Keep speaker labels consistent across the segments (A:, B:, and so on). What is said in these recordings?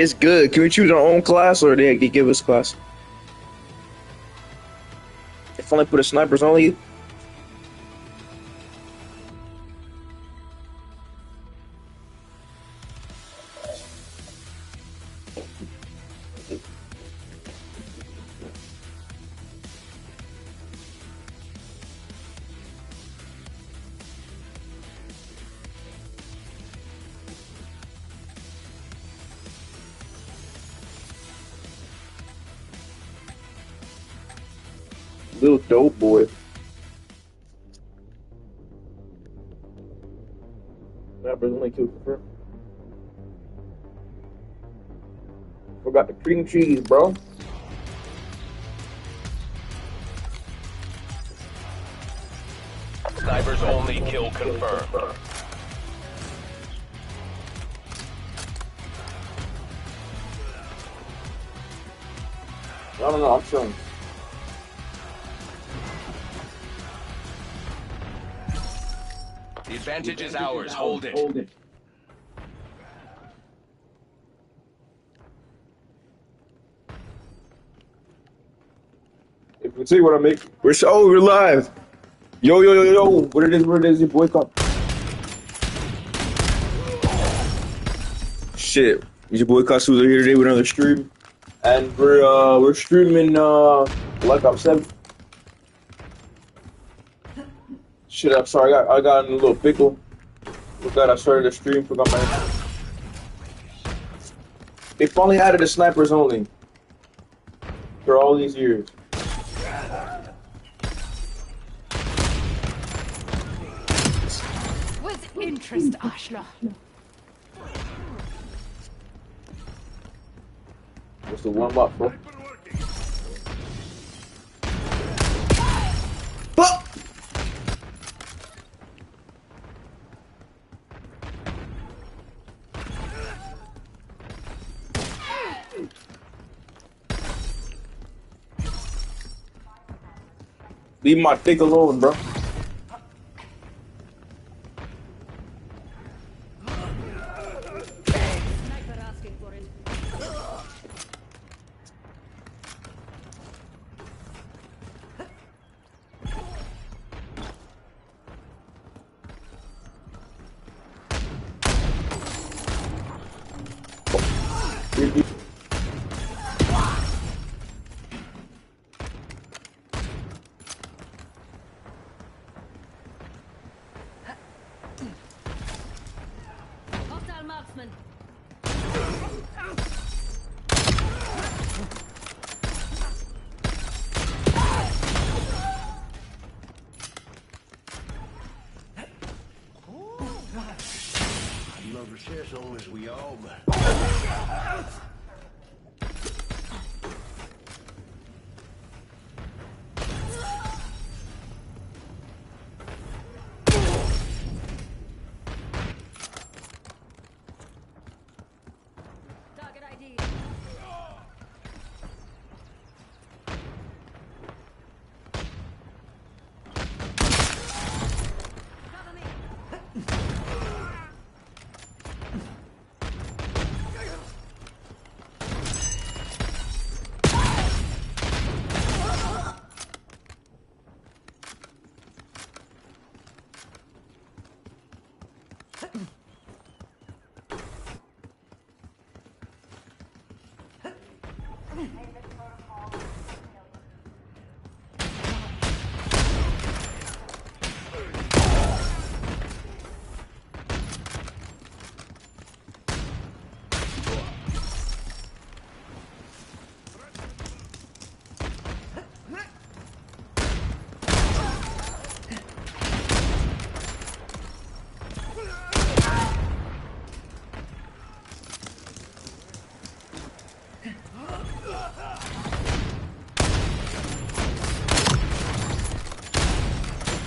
A: It's good. Can we choose our own class or they give us class? If only put a snipers only. Little dope boy. Snipers only kill confirm. Forgot the cream cheese, bro.
B: Snipers only kill confirmed.
A: I don't know. I'm chilling.
B: The advantage is ours. Hold it.
A: If we see what I make, we're live. Yo. What it is, your boy come. Shit. Your boy Kasu's here today with another stream. And we're streaming Black Ops 7. Shit, I'm sorry, I got in a little pickle. Forgot I started the stream, forgot my. They finally added the snipers only. For all these years.
C: With interest, Ashla.
A: What's the warm up, bro? Fuck! Leave my dick alone, bro.
C: Hostile marksman.
D: Love to share some as we all, but
C: Target ID. Cover me.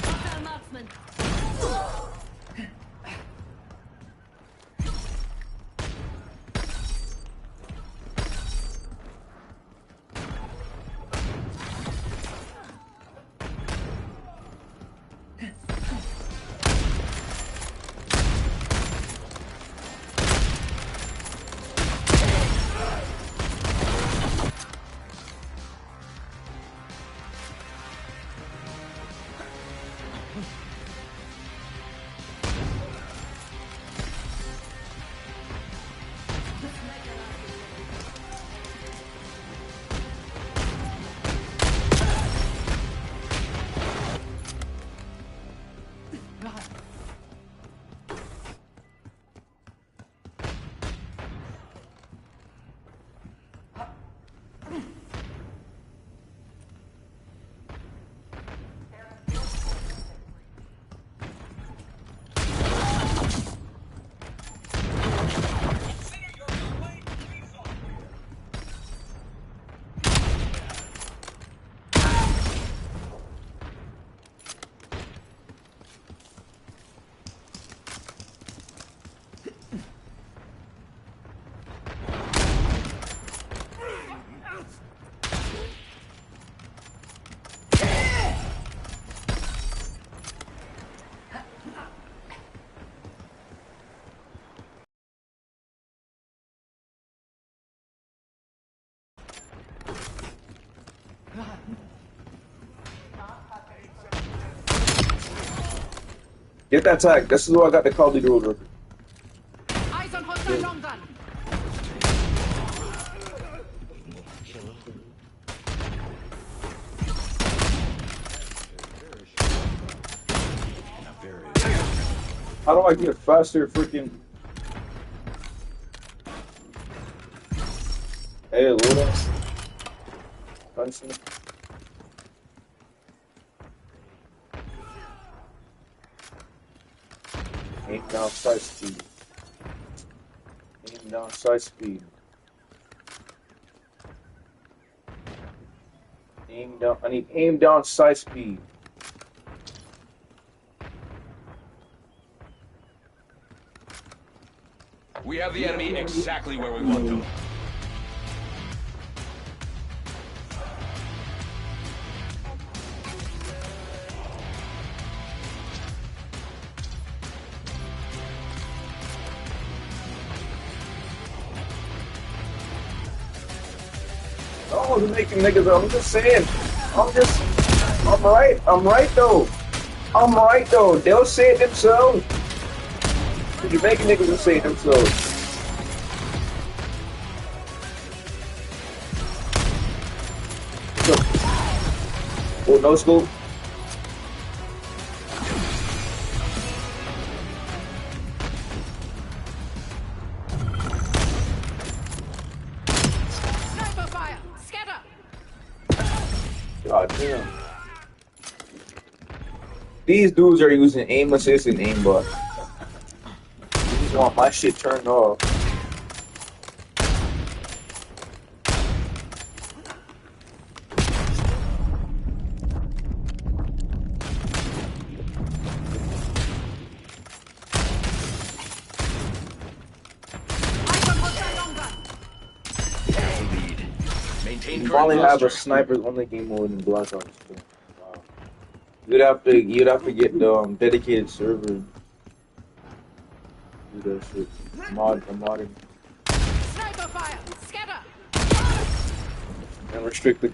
C: Hostile marksman.
A: Get that tag. This is why I got the Call of Duty World record.
C: Eyes on hostile long gun.
A: How do I get faster freaking... Hey, Luna. Fancy. Aim down sight speed. Aim down sight speed. Aim down. I need aim down sight speed.
B: We have the enemy exactly where we want them.
A: No, you're making niggas. I'm just saying. I'm right. I'm right though. I'm right though. They'll say it themselves. You're making niggas will say it themselves. Oh, no scope.
C: Sniper fire. Scatter.
A: God damn. These dudes are using aim assist and aimbot. I just want my shit turned off.
C: Eyes on hostile long gun.
B: Lead. Maintain
A: You
B: current
A: finally have a
B: posture.
A: sniper only game mode in Black Ops. Wow. You'd have to get the dedicated server. Do that shit. Modding
C: Sniper fire. Scatter.
A: and restrict the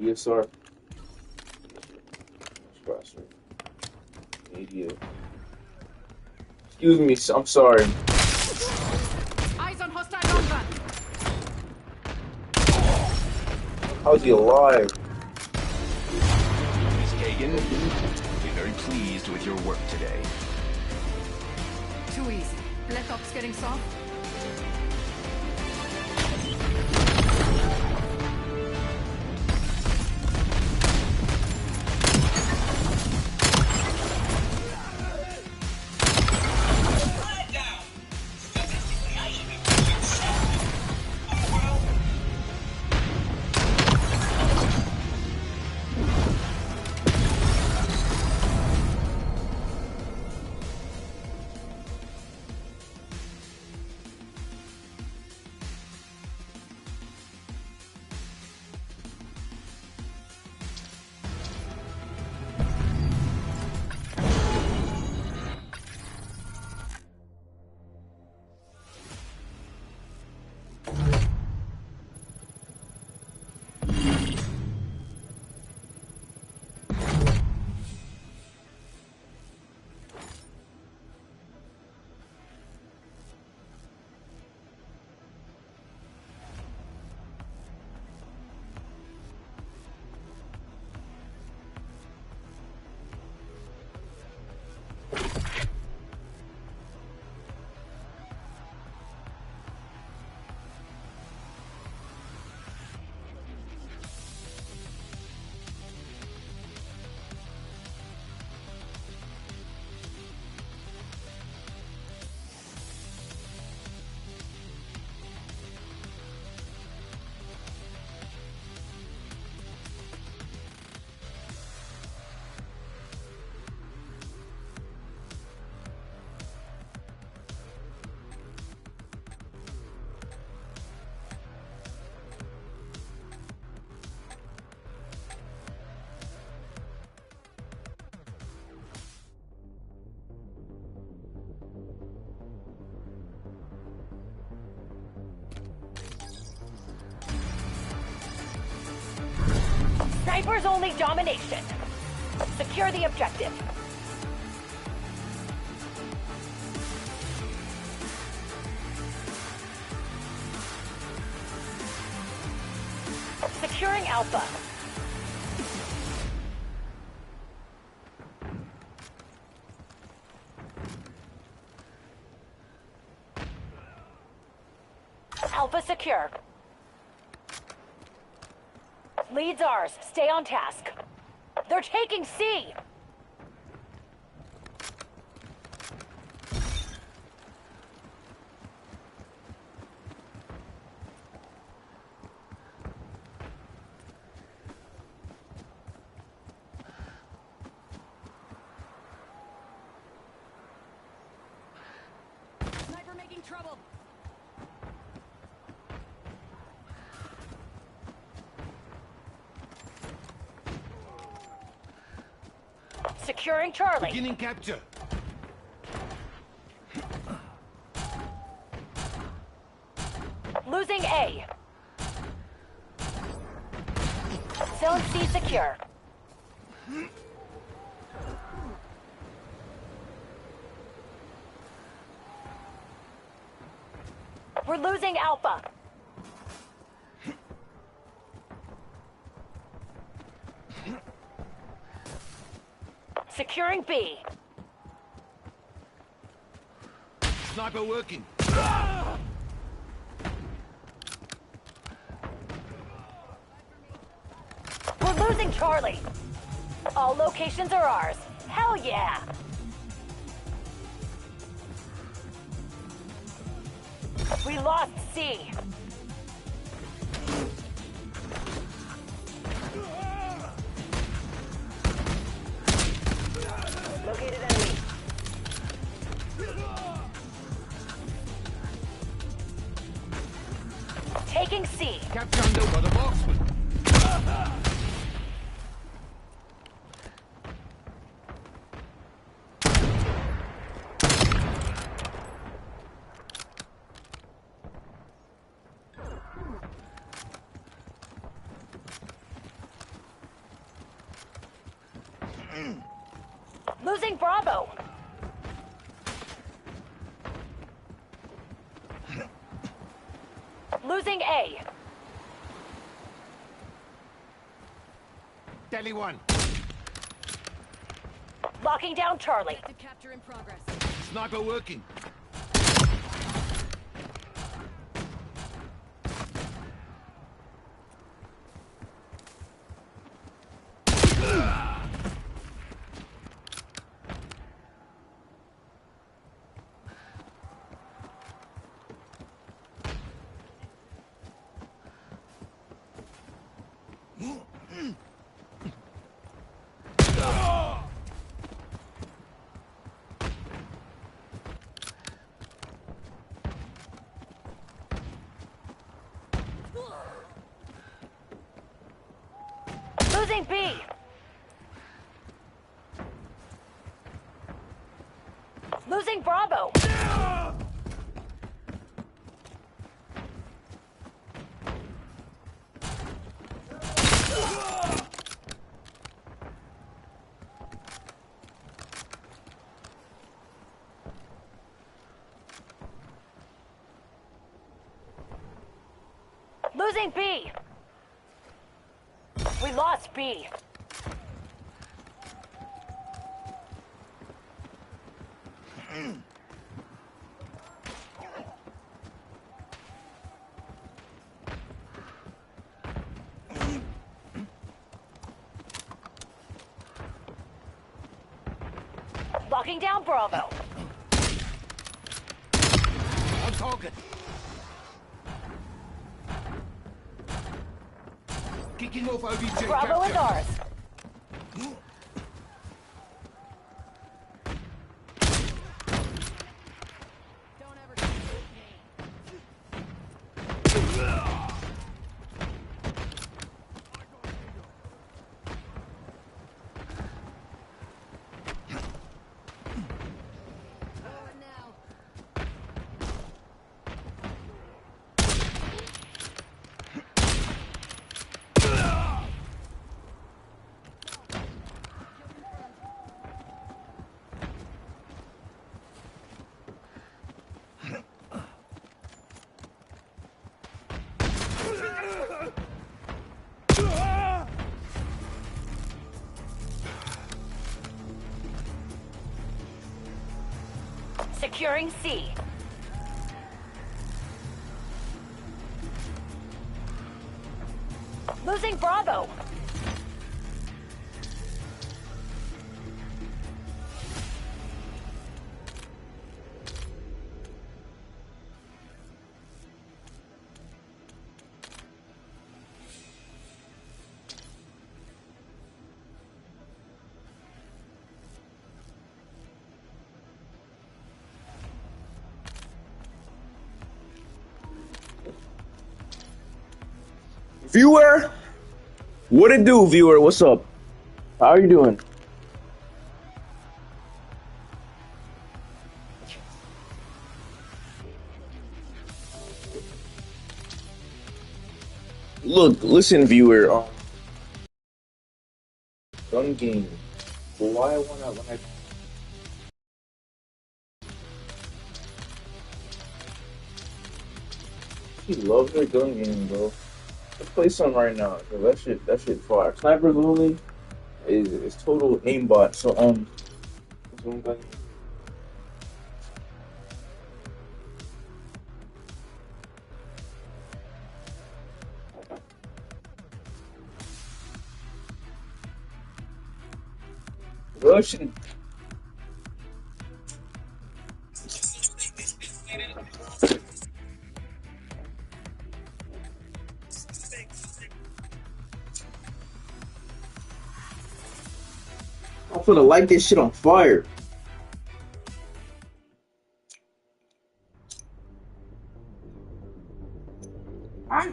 A: ESR. Faster. Idiot. Excuse me, I'm sorry.
C: Eyes on hostile long gun.
A: How's he alive?
B: Miss Kagan, be very pleased with your work today.
C: Too easy. Black Ops getting soft.
E: Snipers only domination. Secure the objective. Securing Alpha. Alpha secure. Lead's ours. Stay on task. They're taking C!
C: Sniper making trouble.
E: Securing Charlie.
D: Beginning capture.
E: Losing A. Zone C secure. We're losing Alpha. Securing B.
D: Sniper working.
E: We're losing Charlie. All locations are ours. Hell yeah! We lost C. Located enemy. Taking C.
D: Capture under by the marksman.
E: Losing Bravo. Losing A.
D: Delhi 1.
E: Locking down Charlie.
C: Active capture in progress.
D: Sniper working.
E: Losing B. Losing Bravo. Losing B. We lost B. Locking down Bravo.
D: On target. Kicking off OBJ
E: Bravo is
D: capture.
E: ours.
C: Don't ever shoot me. Forward now.
E: Securing C. Losing Bravo.
A: Viewer, what it do, viewer? What's up? How are you doing? Look, listen, viewer. Gun game. Why I wanna when I he loves their gun game, bro. Let's play some right now. 'Cause that shit fire. Snipers only is total aimbot. So this one gun. Russian. I'm gonna light this shit on fire. Ah,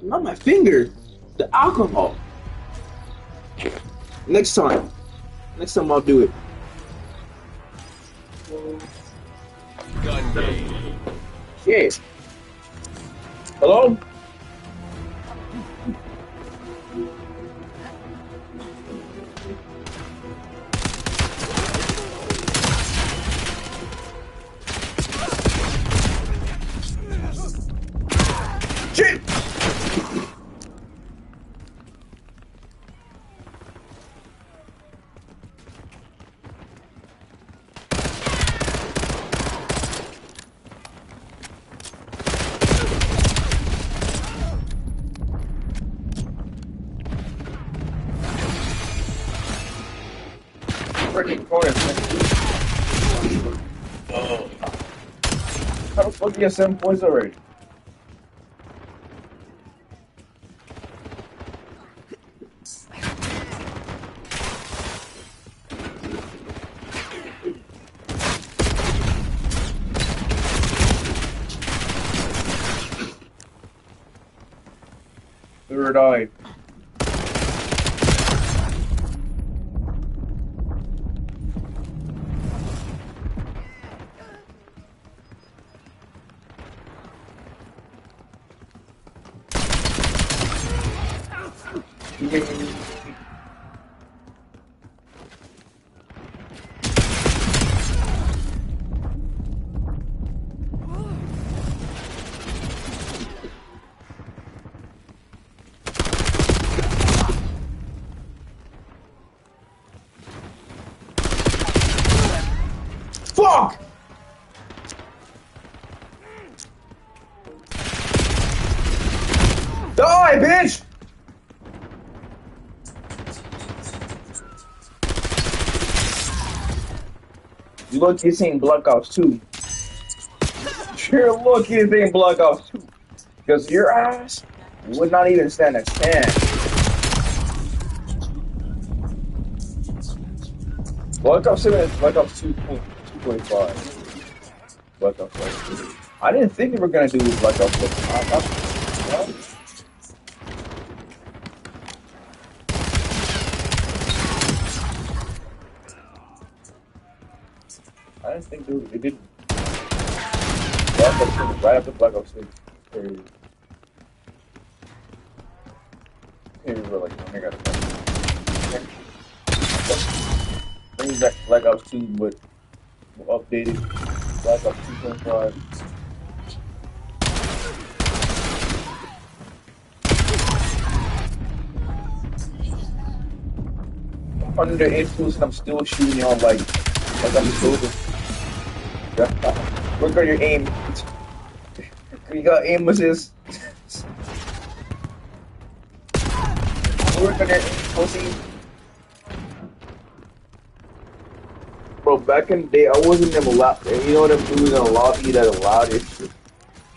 A: not my finger. The alcohol. Next time I'll do it.
B: Gun game.
A: Yes. Hello? Shit! Freaking corners, man. Oh. How the fuck do you get 7 points already? Third eye. Fuck! Die, bitch! You lucky this ain't Black Ops 2. You're lucky this ain't Black Ops 2. Because your ass would not even stand a chance. Black Ops 7 is Black Ops 2.5. Black Ops 2. I didn't think we were gonna do Black Ops 6. I didn't think they did. Black Ops 6 right after Black Ops 6. Crazy. Here we were like, oh my god. Bring back Black Ops 2, but updated. Black Ops 2.5. I'm under the influence and I'm still shooting y'all like I'm sober. Work on your aim. You got aim assist. Work on your aim, pussy. Bro, back in the day, I wasn't them allowed. You know them dudes in the lobby that allowed it.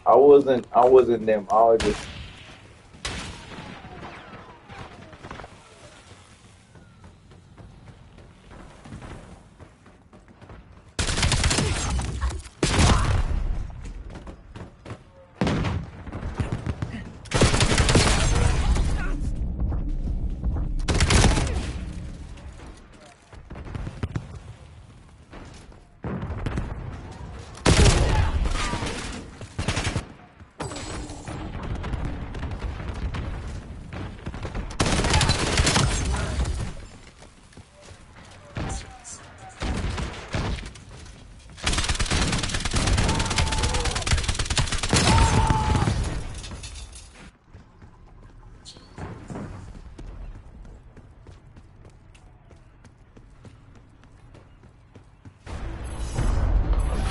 A: I wasn't them. I was just.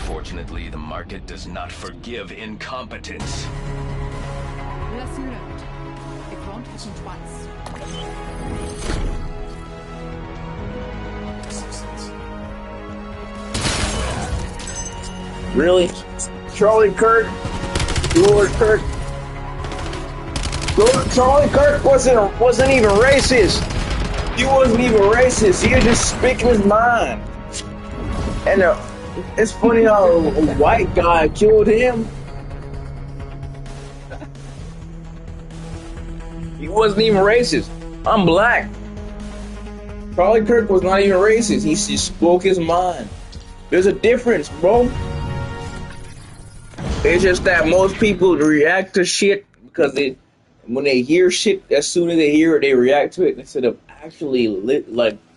B: Unfortunately, the market does not forgive incompetence.
C: Lesson learned. It won't happen twice.
A: Really? Charlie Kirk? Lord Kirk? Charlie Kirk wasn't even racist. He wasn't even racist. He was just speaking his mind. And it's funny how a white guy killed him. He wasn't even racist. I'm black. Charlie Kirk was not even racist. He just spoke his mind. There's a difference, bro. It's just that most people react to shit because when they hear shit, as soon as they hear it, they react to it instead of actually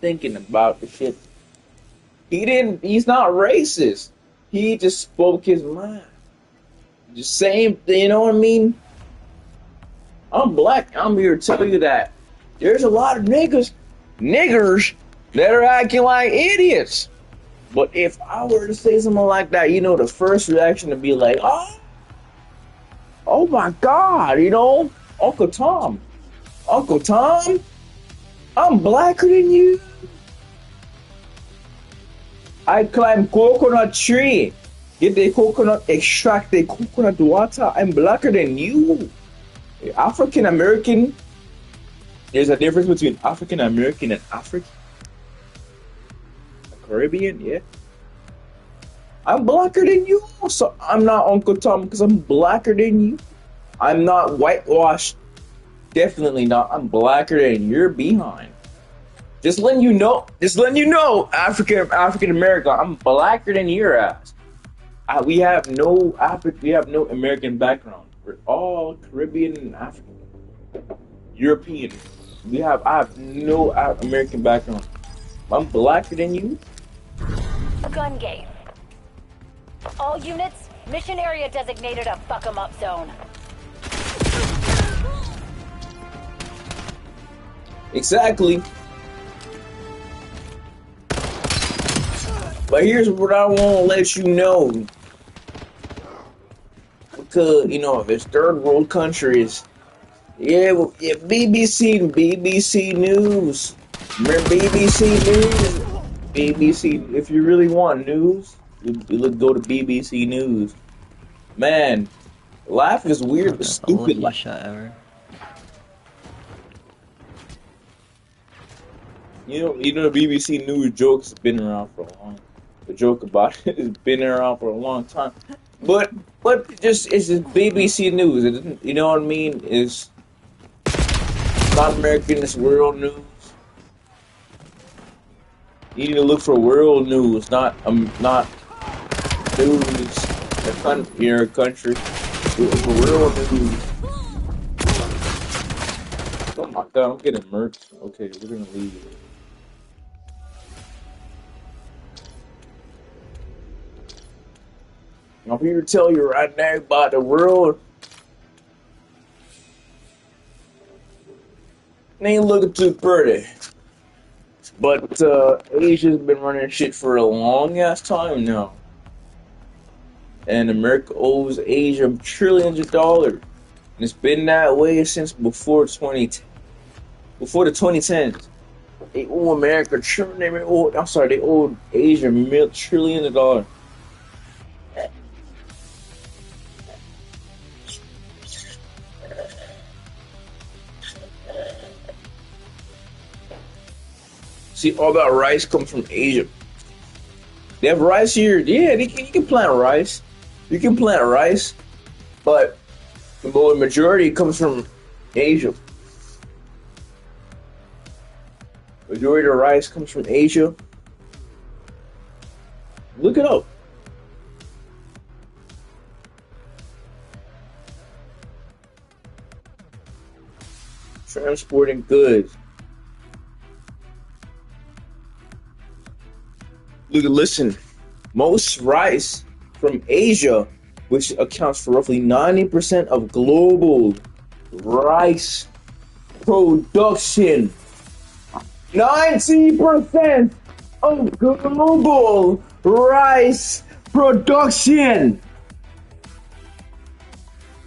A: thinking about the shit. He's not racist. He just spoke his mind. The same thing, you know what I mean? I'm black. I'm here to tell you that there's a lot of niggers that are acting like idiots. But if I were to say something like that, you know, the first reaction to be like, oh my God, you know, Uncle Tom, I'm blacker than you. I climb coconut tree, get the coconut, extract the coconut water. I'm blacker than you. African American. There's a difference between African American and African. Caribbean, yeah. I'm blacker than you, so I'm not Uncle Tom because I'm blacker than you. I'm not whitewashed. Definitely not. I'm blacker than your behind. Just letting you know, African American. I'm blacker than your ass. We have no American background. We're all Caribbean and African, European. I have no American background. I'm blacker than you.
E: Gun game. All units, mission area designated a fuck 'em up zone.
A: Exactly. But here's what I want to let you know. Because, you know, if it's third world countries, BBC News. Remember BBC News? BBC, if you really want news, you go to BBC News. Man, life is weird but stupid.
F: Luckiest shot ever.
A: You know the BBC News joke has been around for a long. The joke about it has been around for a long time, but it's just BBC News. You know what I mean? It's not American. It's world news. You need to look for world news, not news in your country. Look for world news. Oh my God, I'm getting murked. Okay, we're gonna leave it. I'm here to tell you right now about the world. It ain't looking too pretty. But Asia's been running shit for a long ass time now.
F: and America owes Asia trillions of dollars. And it's been that way since before the 2010s. They owe America they owe Asia trillions of dollars. See, all that rice comes from Asia. They have rice here. Yeah, you can plant rice. You can plant rice, but the majority comes from Asia. Majority of the rice comes from Asia. Look it up. Transporting goods. Listen, most rice from Asia, which accounts for roughly 90% of global rice production. 90% of global rice production.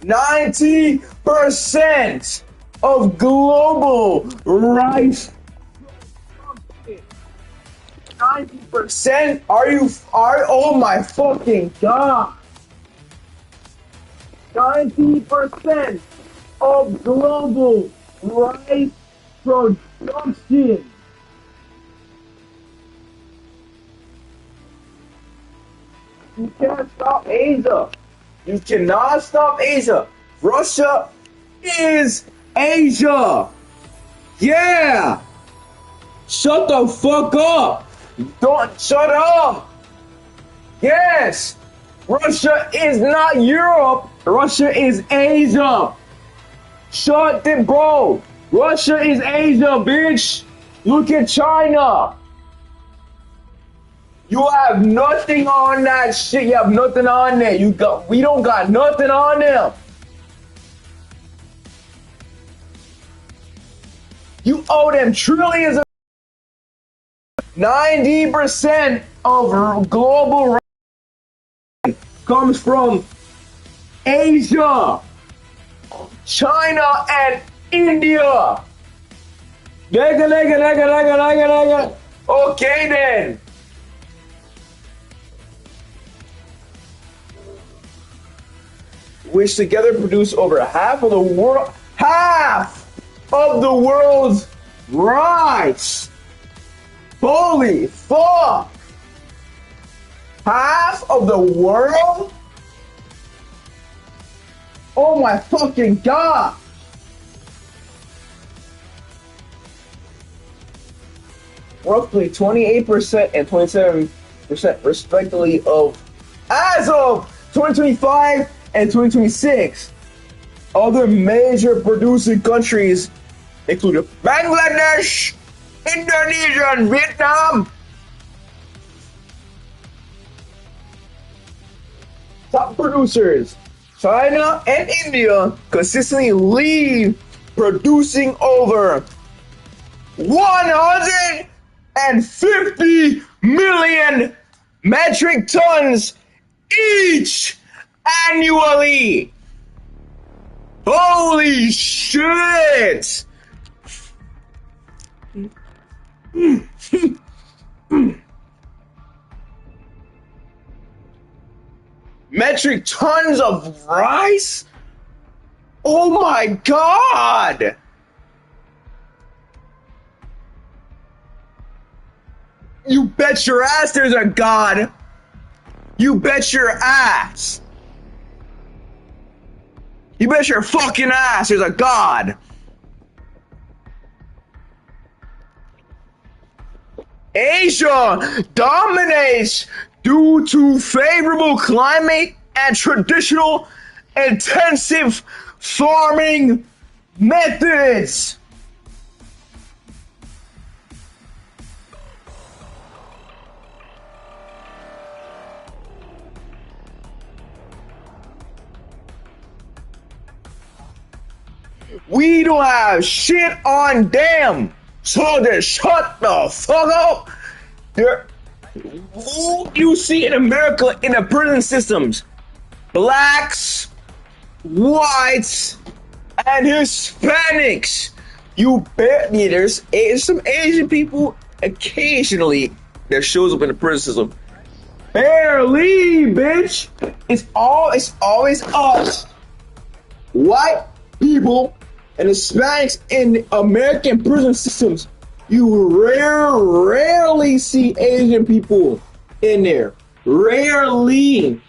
F: 90% of global rice. 90%? Oh my fucking god! 90% of global rice production. You can't stop Asia. You cannot stop Asia. Russia is Asia. Yeah. Shut the fuck up. Don't shut up. Yes. Russia is not Europe. Russia is Asia. Shut it, bro. Russia is Asia, bitch. Look at China. You have nothing on that shit. You have nothing on there. We don't got nothing on them. You owe them trillions of 90% of global rice comes from Asia, China, and India. Lega. Okay then. Which together produce over half of the world's rice. Holy fuck! Half of the world? Oh my fucking god! Roughly 28% and 27% respectively as of 2025 and 2026. Other major producing countries include Bangladesh, Indonesia, and Vietnam. Top producers, China and India, consistently lead, producing over 150 million metric tons each annually. Holy shit! Metric tons of rice? Oh my god! You bet your ass there's a god! You bet your ass! You bet your fucking ass there's a god! Asia dominates due to favorable climate and traditional intensive farming methods. We don't have shit on them, so just shut the fuck up. You see in America in the prison systems, blacks, whites, and Hispanics. There's some Asian people occasionally that shows up in the criticism. Barely, bitch. It's always us, white people and Hispanics in American prison systems. You rarely see Asian people in there. Rarely.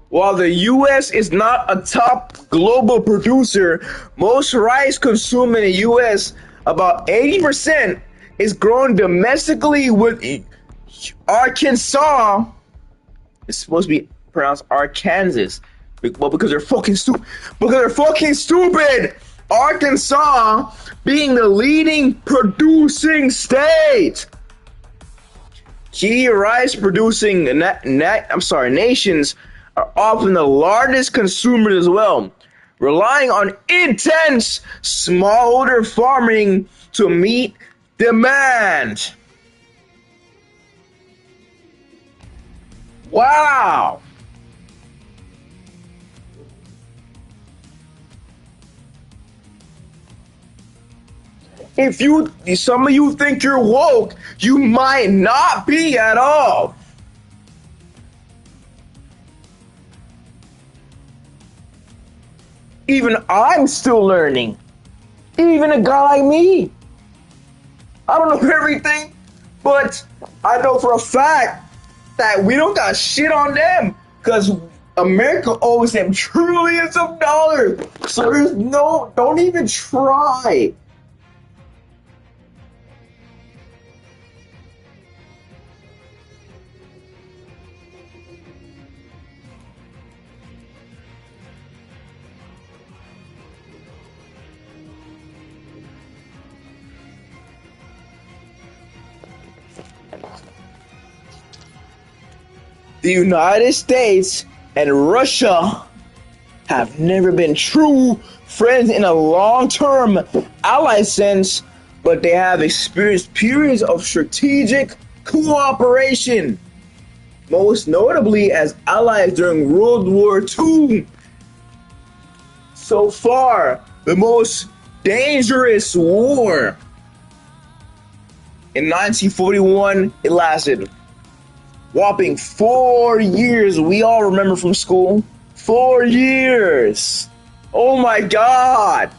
F: While the U.S. is not a top global producer, most rice consumed in the U.S., about 80%, is grown domestically with Arkansas. It's supposed to be pronounced Arkansas. Well, because they're fucking stupid. Because they're fucking stupid. Arkansas being the leading producing state. Key rice producing nations are often the largest consumers as well, relying on intense smallholder farming to meet demand. Wow. If some of you think you're woke, you might not be at all. Even I'm still learning. Even a guy like me. I don't know everything, but I know for a fact that we don't got shit on them because America owes them trillions of dollars. So don't even try. The United States and Russia have never been true friends in a long-term ally sense, but they have experienced periods of strategic cooperation, most notably as allies during World War II. So far, the most dangerous war. In 1941, it lasted whopping 4 years. We all remember from school. 4 years. Oh my God.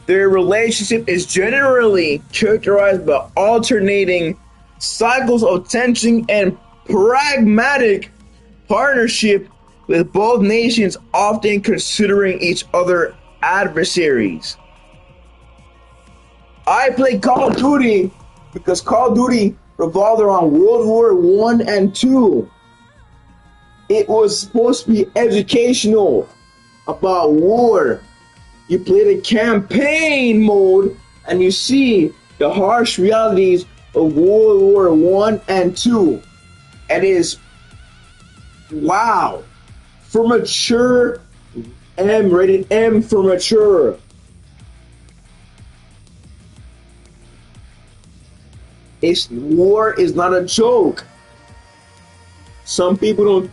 F: Their relationship is generally characterized by alternating cycles of tension and pragmatic partnership, with both nations often considering each other adversaries. I play Call of Duty because Call of Duty revolved around World War I and II. It was supposed to be educational about war. You play the campaign mode and you see the harsh realities of World War I and II. It is, wow, for mature, rated M for mature. War is not a joke. Some people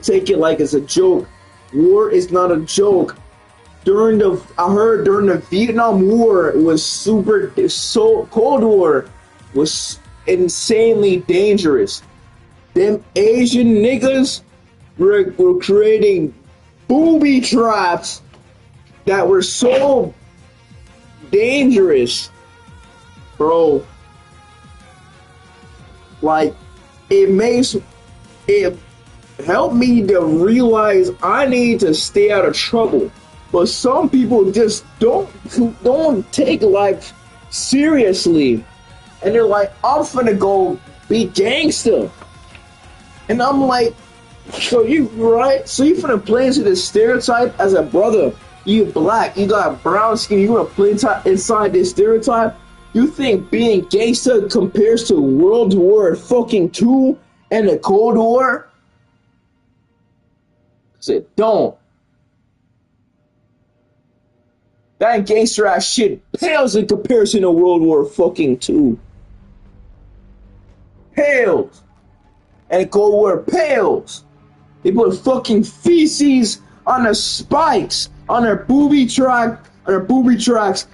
F: take it like it's a joke. War is not a joke. During the Vietnam War, it was Cold War was insanely dangerous. Them Asian niggas were creating booby traps that were so dangerous, bro. Like, it helped me to realize I need to stay out of trouble. But some people just don't take life seriously. And they're like, I'm finna go be gangster. And I'm like, so you finna play into the stereotype as a brother. You black, you got brown skin, you wanna play inside this stereotype? You think being gangster compares to World War fucking II and the Cold War? I said, don't. That gangster ass shit pales in comparison to World War fucking II. pales. And Cold War pales. They put fucking feces on the spikes, on their booby track, on their booby tracks.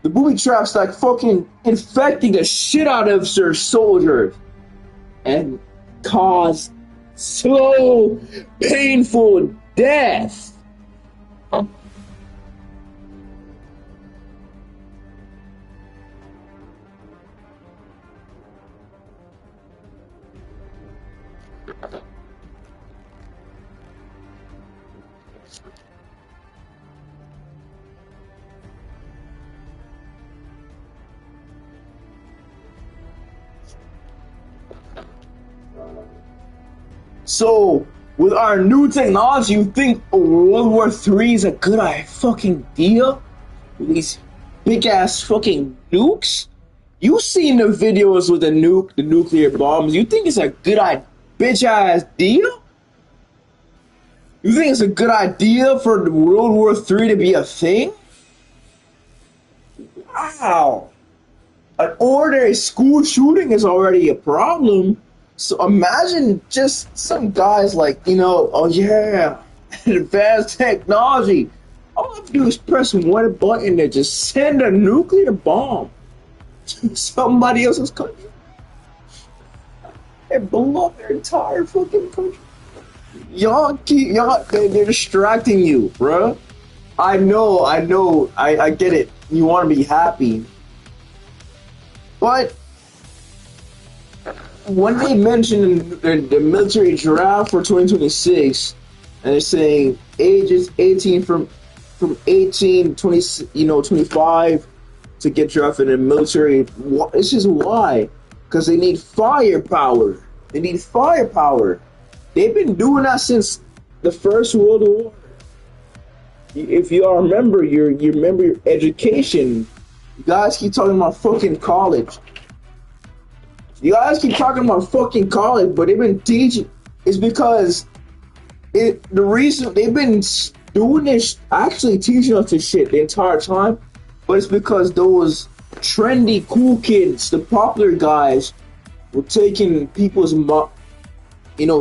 F: The booby traps like fucking infecting the shit out of their soldiers. And cause slow, painful death. So, with our new technology, you think World War III is a good fucking deal? These big ass fucking nukes? You seen the videos with the nuclear bombs? You think it's a good bitch ass deal? You think it's a good idea for the World War III to be a thing? Wow. An ordinary school shooting is already a problem. So imagine just some guys like, oh yeah, advanced technology. All I have to do is press one button to just send a nuclear bomb to somebody else's country and blow up their entire fucking country. They're distracting you, bruh. I know, I get it. You want to be happy. But when they mention the military draft for 2026, and they're saying ages 18 from 18 20 25 to get drafted in the military, this is why, because they need firepower. They've been doing that since the First World War. If you all remember you remember your education. You guys keep talking about fucking college. But they've been teaching. It's because the reason they've been doing this, actually teaching us this shit the entire time, but it's because those trendy, cool kids, the popular guys, were taking people's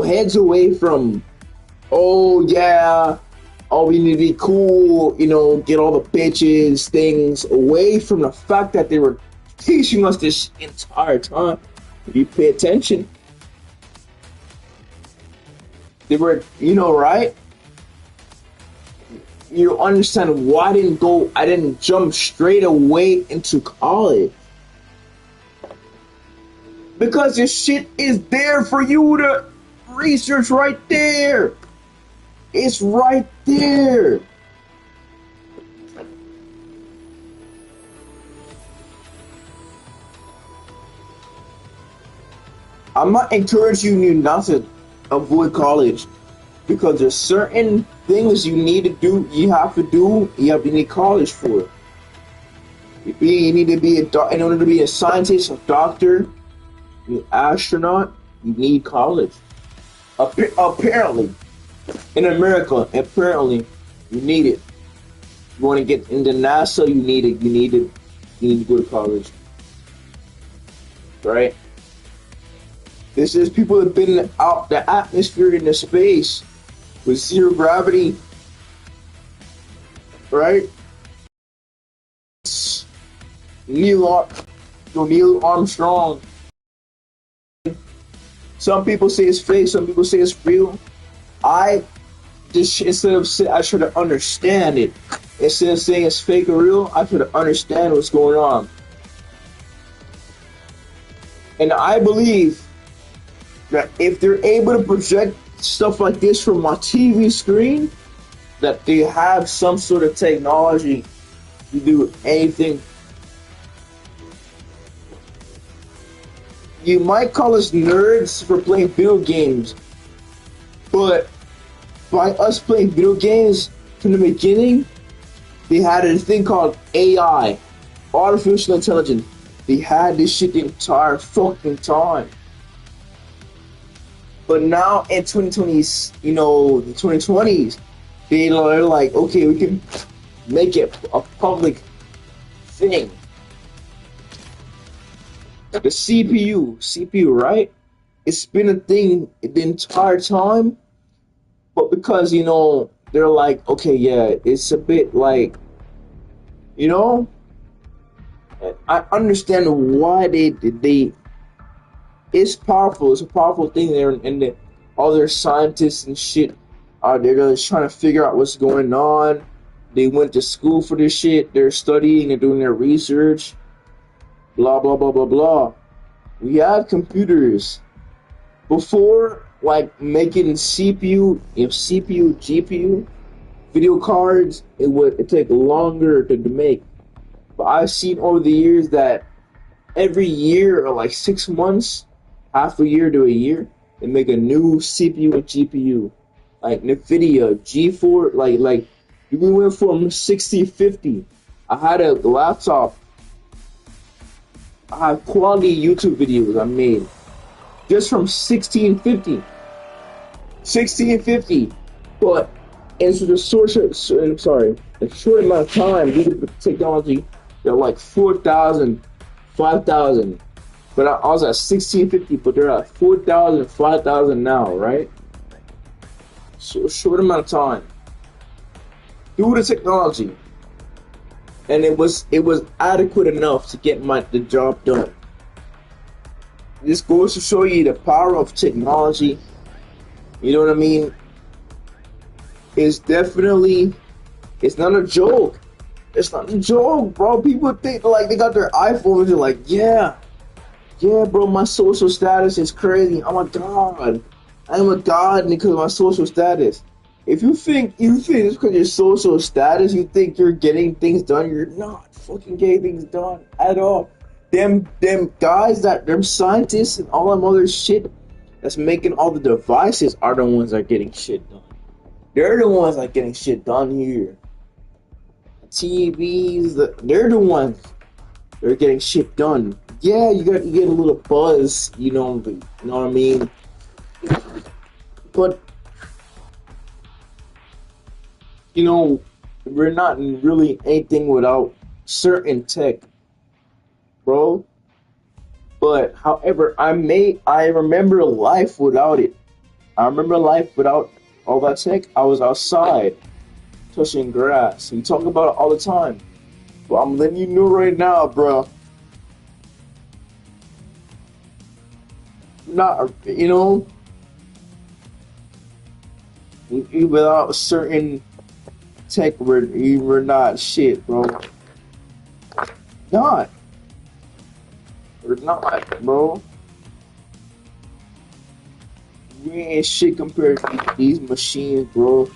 F: heads away from, we need to be cool, get all the bitches, things, away from the fact that they were teaching us this entire time. If you pay attention, they were, right? You understand why I didn't jump straight away into college. Because this shit is there for you to research right there. It's right there. I'm not encouraging you not to avoid college, because there's certain things you need to do, you need college for. You need to be in order to be a scientist, a doctor, an astronaut, you need college. Apparently, in America, you need it. You want to get into NASA, you need it. You need to go to college, right? This is people that have been out the atmosphere in the space with zero gravity, right? Neil Armstrong. Some people say it's fake, some people say it's real. I try to understand it. Instead of saying it's fake or real, I try to understand what's going on. And I believe that if they're able to project stuff like this from my TV screen, that they have some sort of technology to do anything. You might call us nerds for playing video games, but by us playing video games from the beginning, they had a thing called AI, artificial intelligence. They had this shit the entire fucking time. But now in 2020s, the 2020s, they're like, okay, we can make it a public thing. The CPU, right? it's been a thing the entire time, but because they're like, okay, yeah, it's a bit like, you know, I understand why they it's powerful. It's a powerful thing there, and all their scientists and shit are they're just trying to figure out what's going on. They went to school for this shit. They're studying and doing their research. Blah blah blah blah blah. We have computers before, like making CPU, GPU, video cards. It take longer to make. But I've seen over the years that every year or like 6 months, half a year to a year, they make a new CPU and GPU. Like Nvidia, G4, like we went from 6050. I had a laptop. I have quality YouTube videos I made just from 1650. But in the a short amount of time due to technology, they're like 4,000, 5,000. But I was at 1650, but they're at 4,000, 5,000 now, right? So a short amount of time due to technology, and it was adequate enough to get the job done. This goes to show you the power of technology. You know what I mean? It's not a joke. It's not a joke, bro. People think like they got their iPhones and like, yeah, bro, my social status is crazy. I'm a god. I'm a god because of my social status. If you think just because of your social status, you think you're getting things done, you're not fucking getting things done at all. Them guys them scientists and all them other shit that's making all the devices are the ones that are getting shit done. They're the ones that are getting shit done here. TVs, they're the ones that are getting shit done. Yeah, you get a little buzz, you know what I mean? But we're not really anything without certain tech, bro. But however, I remember life without it. I remember life without all that tech. I was outside touching grass. We talk about it all the time. But I'm letting you know right now, bro. Not, without certain tech, we're not shit, bro. We're not, bro. We ain't shit compared to these machines, bro.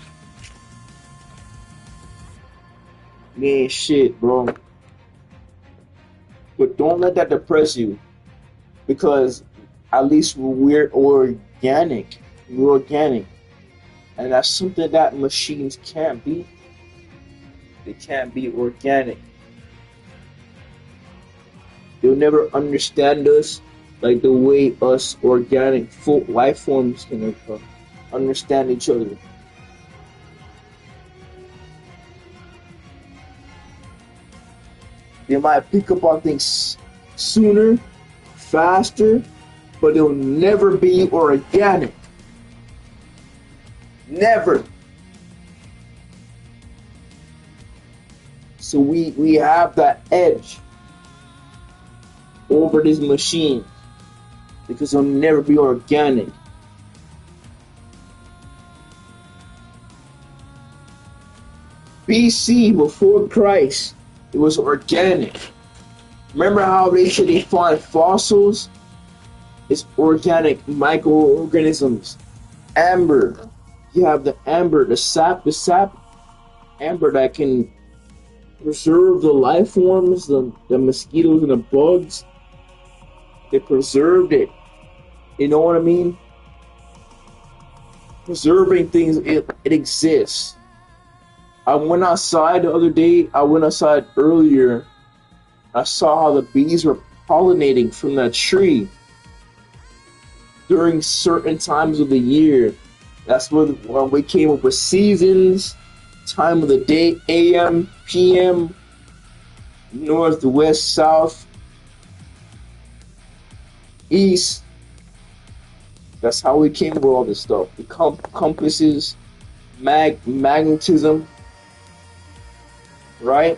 F: We ain't shit, bro. But don't let that depress you, because at least we're organic. We're organic. And that's something that machines can't be. They can't be organic. They'll never understand us like the way us organic full life forms can understand each other. They might pick up on things sooner, faster, but they'll never be organic. Never. So we have that edge over these machines because they'll never be organic. BC, before Christ, it was organic. Remember how they said they find fossils? It's organic microorganisms. Amber. You have the amber, the sap amber that can preserve the life forms, the mosquitoes and the bugs. They preserved it. You know what I mean? Preserving things, it exists. I went outside the other day. I went outside earlier. I saw how the bees were pollinating from that tree during certain times of the year. That's when we came up with seasons, time of the day, AM, PM, north, west, south, east, That's how we came with all this stuff. The compasses, magnetism, right?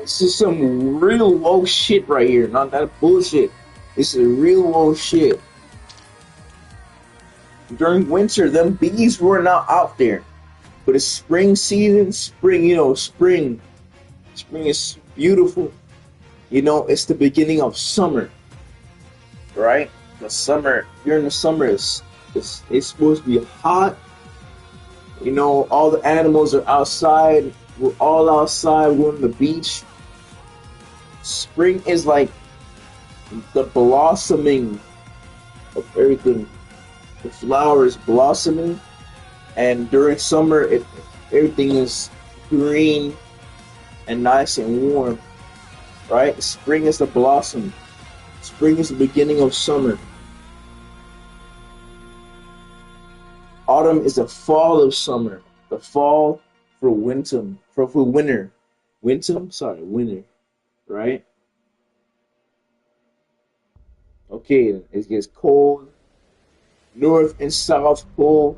F: This is some real low shit right here. Not that bullshit. This is real low shit. During winter, them bees were not out there. But it's spring season, spring is beautiful. It's the beginning of summer, right? The summer, during the summer, it's supposed to be hot. All the animals are outside. We're all outside. We're on the beach. Spring is like the blossoming of everything. The flowers blossoming. And during summer, everything is green and nice and warm, right? Spring is the blossom. Spring is the beginning of summer. Autumn is the fall of summer. The fall for winter. For winter. Winter, right? Okay, it gets cold. North and South Pole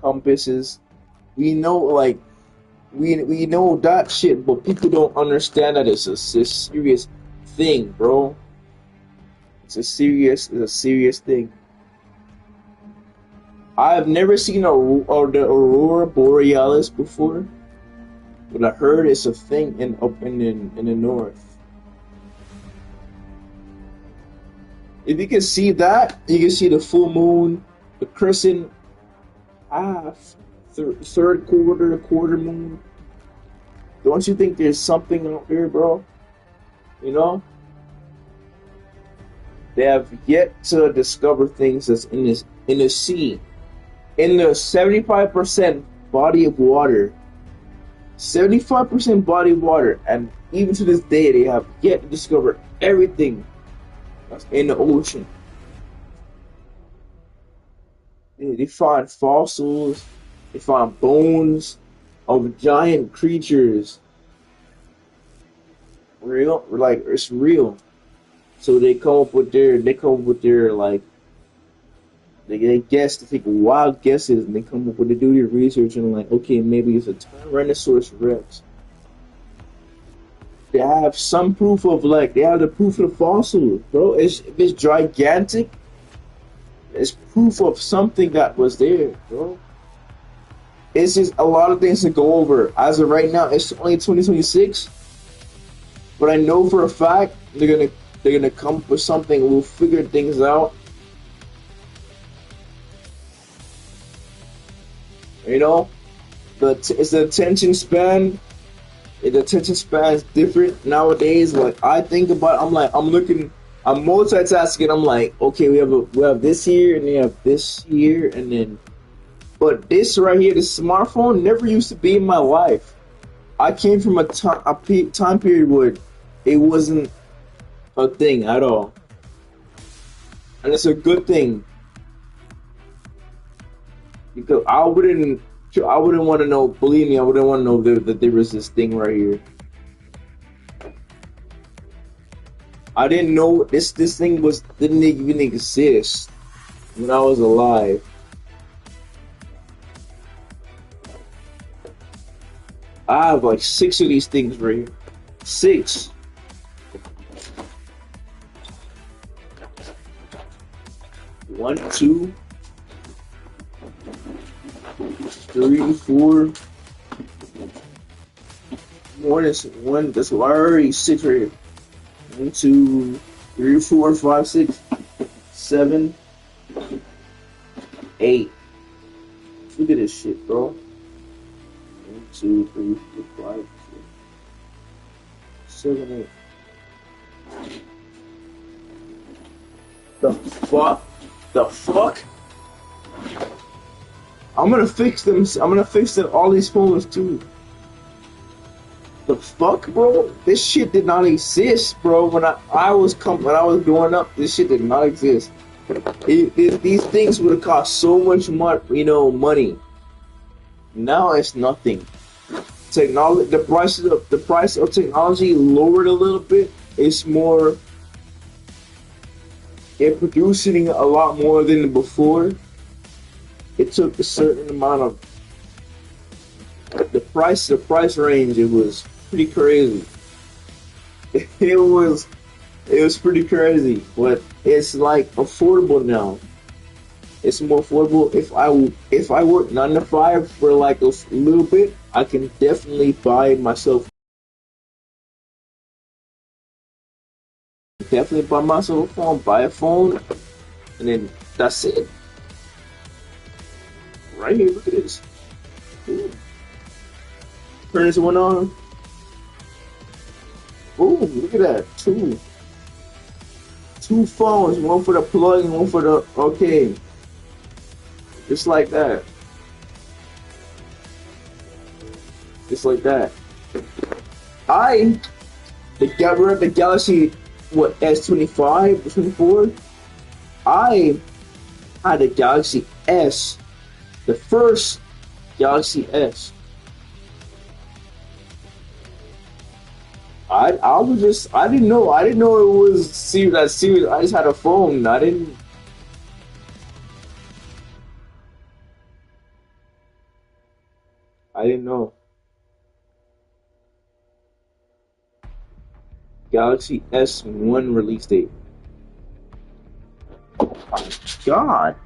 F: compasses. We know, we know that shit, but people don't understand that it's a serious thing, bro. It's a serious thing. I've never seen the aurora borealis before, but I heard it's a thing up in the north. If you can see that, you can see the full moon, the crescent, third quarter moon. Don't you think there's something out there, bro? They have yet to discover things that's in the sea. In the 75% body of water. 75% body of water, and even to this day they have yet to discover everything that's in the ocean. They find fossils, they find bones of giant creatures. Real, like it's real. So they come up with their like they guess, to take wild guesses, and they come up with, they do their research and like, okay, maybe it's a Tyrannosaurus Rex. They have some proof of they have the proof of the fossil, bro. If it's gigantic, it's proof of something that was there, bro. It's just a lot of things to go over. As of right now, it's only 2026, but I know for a fact they're gonna come up with something. We'll figure things out. It's the attention span. The attention span is different nowadays. Like I think about, I'm multitasking. I'm like, okay, we have this here, and we have this here, and then, but this right here, the smartphone never used to be in my life. I came from a time period where it wasn't a thing at all, and it's a good thing. Because I wouldn't want to know. Believe me, I wouldn't want to know that there was this thing right here. I didn't know this thing didn't even exist when I was alive. I have like 6 of these things right here. 6. One, 2, 3, 4. One. That's already 6 right here. 1, 2, 3, 4, 5, 6, 7, 8. Look at this shit, bro. 1, 2, 3, 4, 5, 6, 7, 8. The fuck? The fuck? I'm gonna fix them. I'm gonna fix all these phones too. The fuck, bro? This shit did not exist, bro. When I was growing up, this shit did not exist. These things would have cost so much money. Now it's nothing. Technology, the price of technology lowered a little bit. It's more it producing a lot more than before. It took a certain amount of the price range. It was pretty crazy. It was pretty crazy, but it's like affordable now. It's more affordable. If I work 9 to 5 for like a little bit, I can definitely buy myself. Definitely buy myself a phone. Buy a phone, and then that's it. Right here, look at this. Ooh. Turn this one on. Ooh, look at that. Two phones. One for the plug and one for the arcade. Just like that. Just like that. The Galaxy, what, S25, 24? I had a Galaxy S. The first Galaxy S. I didn't know it was that serious. I just had a phone. I didn't know. Galaxy S1 release date. Oh my god.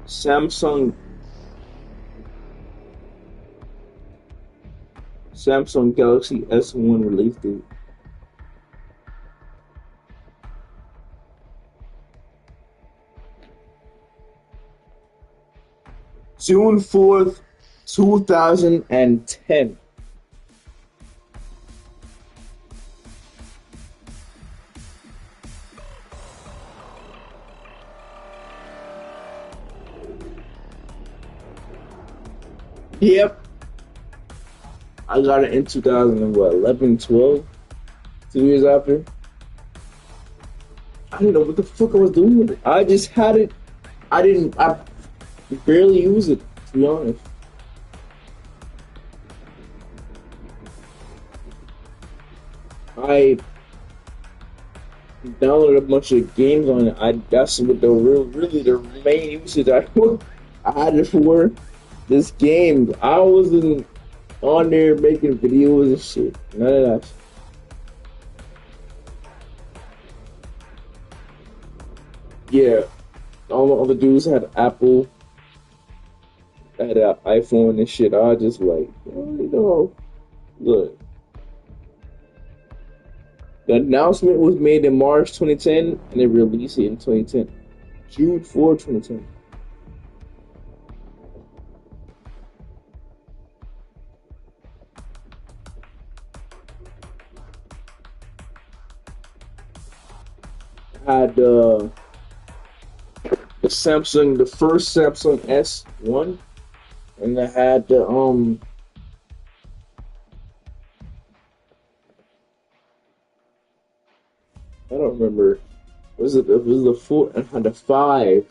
F: Samsung Galaxy S1 release date. June 4th, 2010. Yep. I got it in 2011, 12. 2 years after. I didn't know what the fuck I was doing with it. I just had it. I barely use it, to be honest. I downloaded a bunch of games on it. That's what the main usage I had it for. This game, I wasn't on there making videos and shit. None of that. Yeah, all the other dudes had Apple, had an iPhone and shit. I was just like, look. The announcement was made in March 2010, and they released it in 2010, June 4, 2010. Had the first Samsung S1, and I had the I don't remember. It was the 4. I had the 5.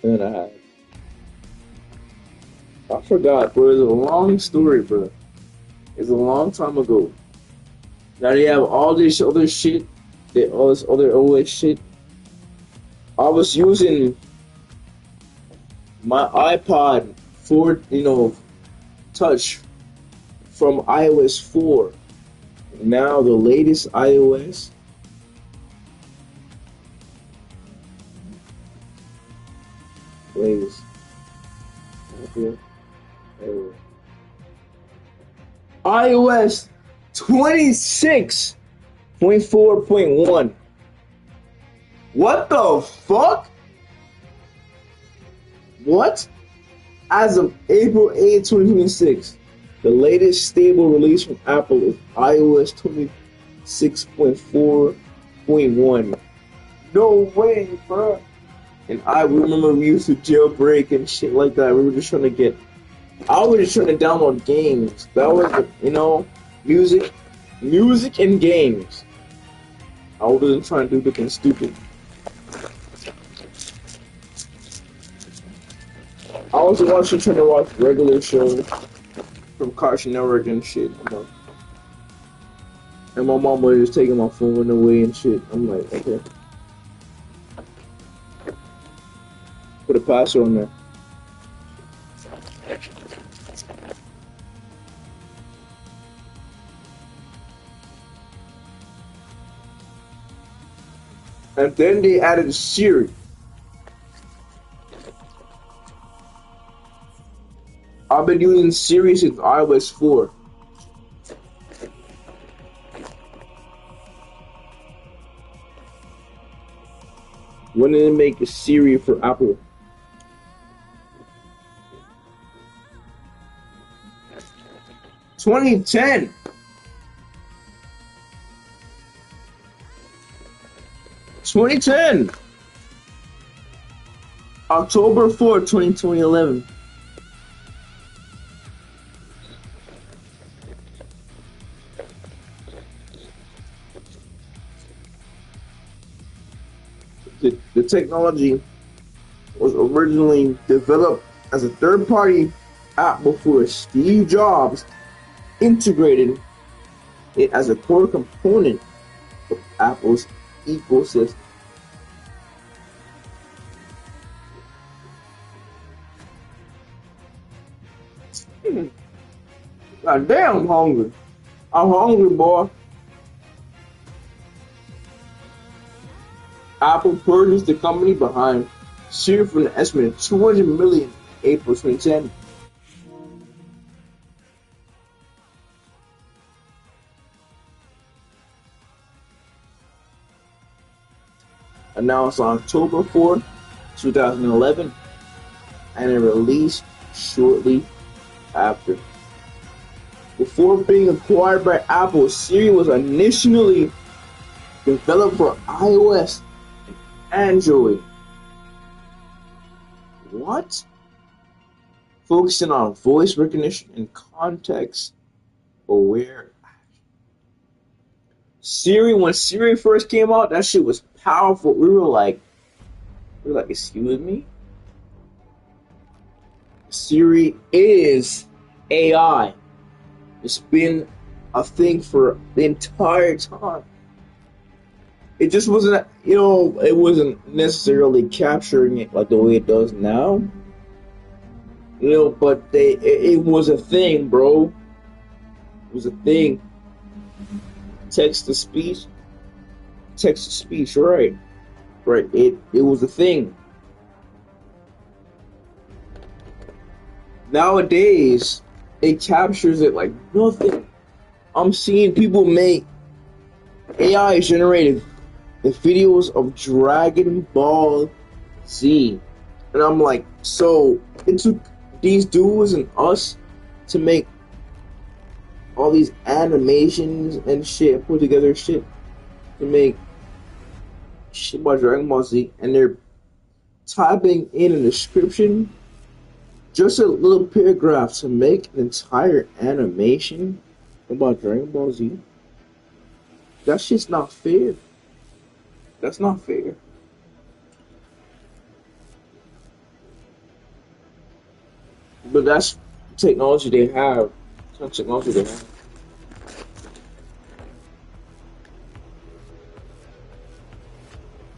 F: And then I forgot, bro. It's a long story, bro. It's a long time ago. Now they have all this other shit, all this other OS shit. I was using my iPod for, touch from iOS 4. Now the latest iOS. Latest. Okay. iOS 26.4.1. What the fuck? What? As of April 8, 2026, the latest stable release from Apple is iOS 26.4.1. No way, bro. And I remember we used to jailbreak and shit like that. We were just trying to get I was just trying to download games. That was, you know, music and games. I wasn't trying to do anything stupid. I was watching, trying to watch regular shows from Cartoon Network and shit. And my mom was just taking my phone away and shit. I'm like, okay. Put a password on there. And then they added Siri. I've been using Siri since iOS 4. When did they make a Siri for Apple? "2010. October 4th, 2011. The technology was originally developed as a third-party app before Steve Jobs integrated it as a core component of Apple's ecosystem. God damn, I'm hungry. I'm hungry, boy. Apple purchased the company behind Siri for an estimated $200 million in April 2010. Announced on October 4th, 2011, and it released shortly after. Before being acquired by Apple, Siri was initially developed for iOS and Android. What? Focusing on voice recognition and context-aware action. Siri, when Siri first came out, that shit was powerful. We were like, excuse me? Siri is AI. It's been a thing for the entire time. It just wasn't, it wasn't necessarily capturing it like the way it does now. But it was a thing, bro. It was a thing. Text to speech, right? Right. It was a thing. Nowadays, it captures it like nothing. I'm seeing people make AI generated videos of Dragon Ball Z. And I'm like, so it took these dudes and us to make all these animations and shit, put together shit to make shit about Dragon Ball Z, and they're typing in a description, just a little paragraph to make an entire animation about Dragon Ball Z. That shit's not fair. That's not fair. But that's technology they have. That's technology they have.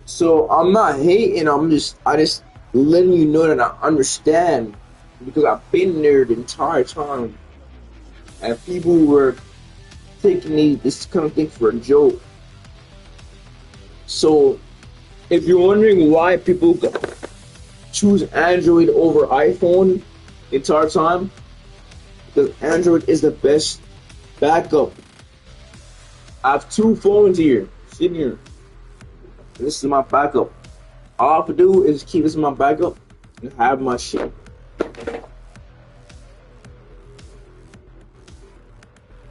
F: So I'm not hating. I just letting you know that I understand, because I've been there the entire time, and people were taking this kind of thing for a joke. So if you're wondering why people choose Android over iPhone the entire time, because Android is the best backup. I have two phones here, sitting here. This is my backup. All I have to do is keep this in my backup and have my shit.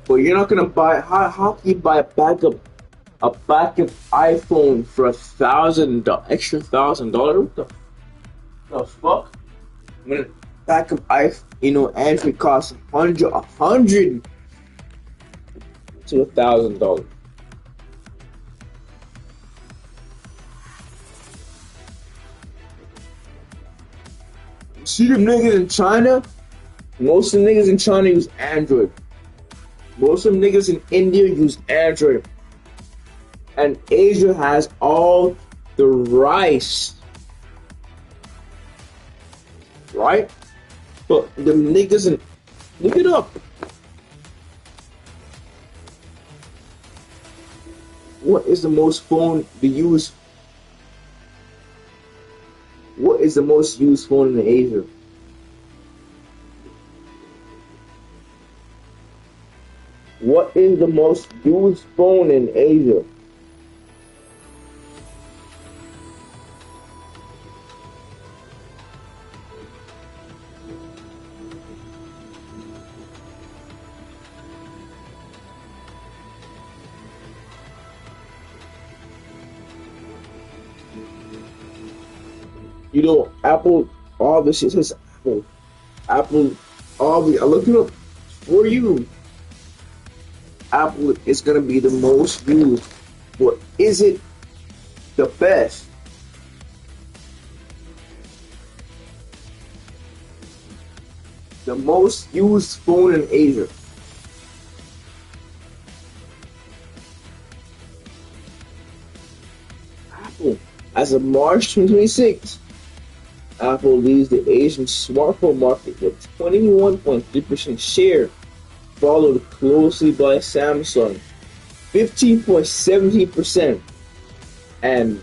F: But you're not gonna buy. How can you buy a backup iPhone for extra $1,000? What the fuck? pack of Android costs $100 to $1,000. See them niggas in China? Most of the niggas in China use Android. Most of them niggas in India use Android. And Asia has all the rice. Right? But the niggas in... Look it up. What is the most phone be used? What is the most used phone in Asia? What is the most used phone in Asia? Apple, all this shit says Apple. Apple, all the, I looked it up for you. Apple is gonna be the most used, but is it the best? The most used phone in Asia. Apple, as of March 2026, Apple leads the Asian smartphone market with 21.3% share, followed closely by Samsung, 15.17%, and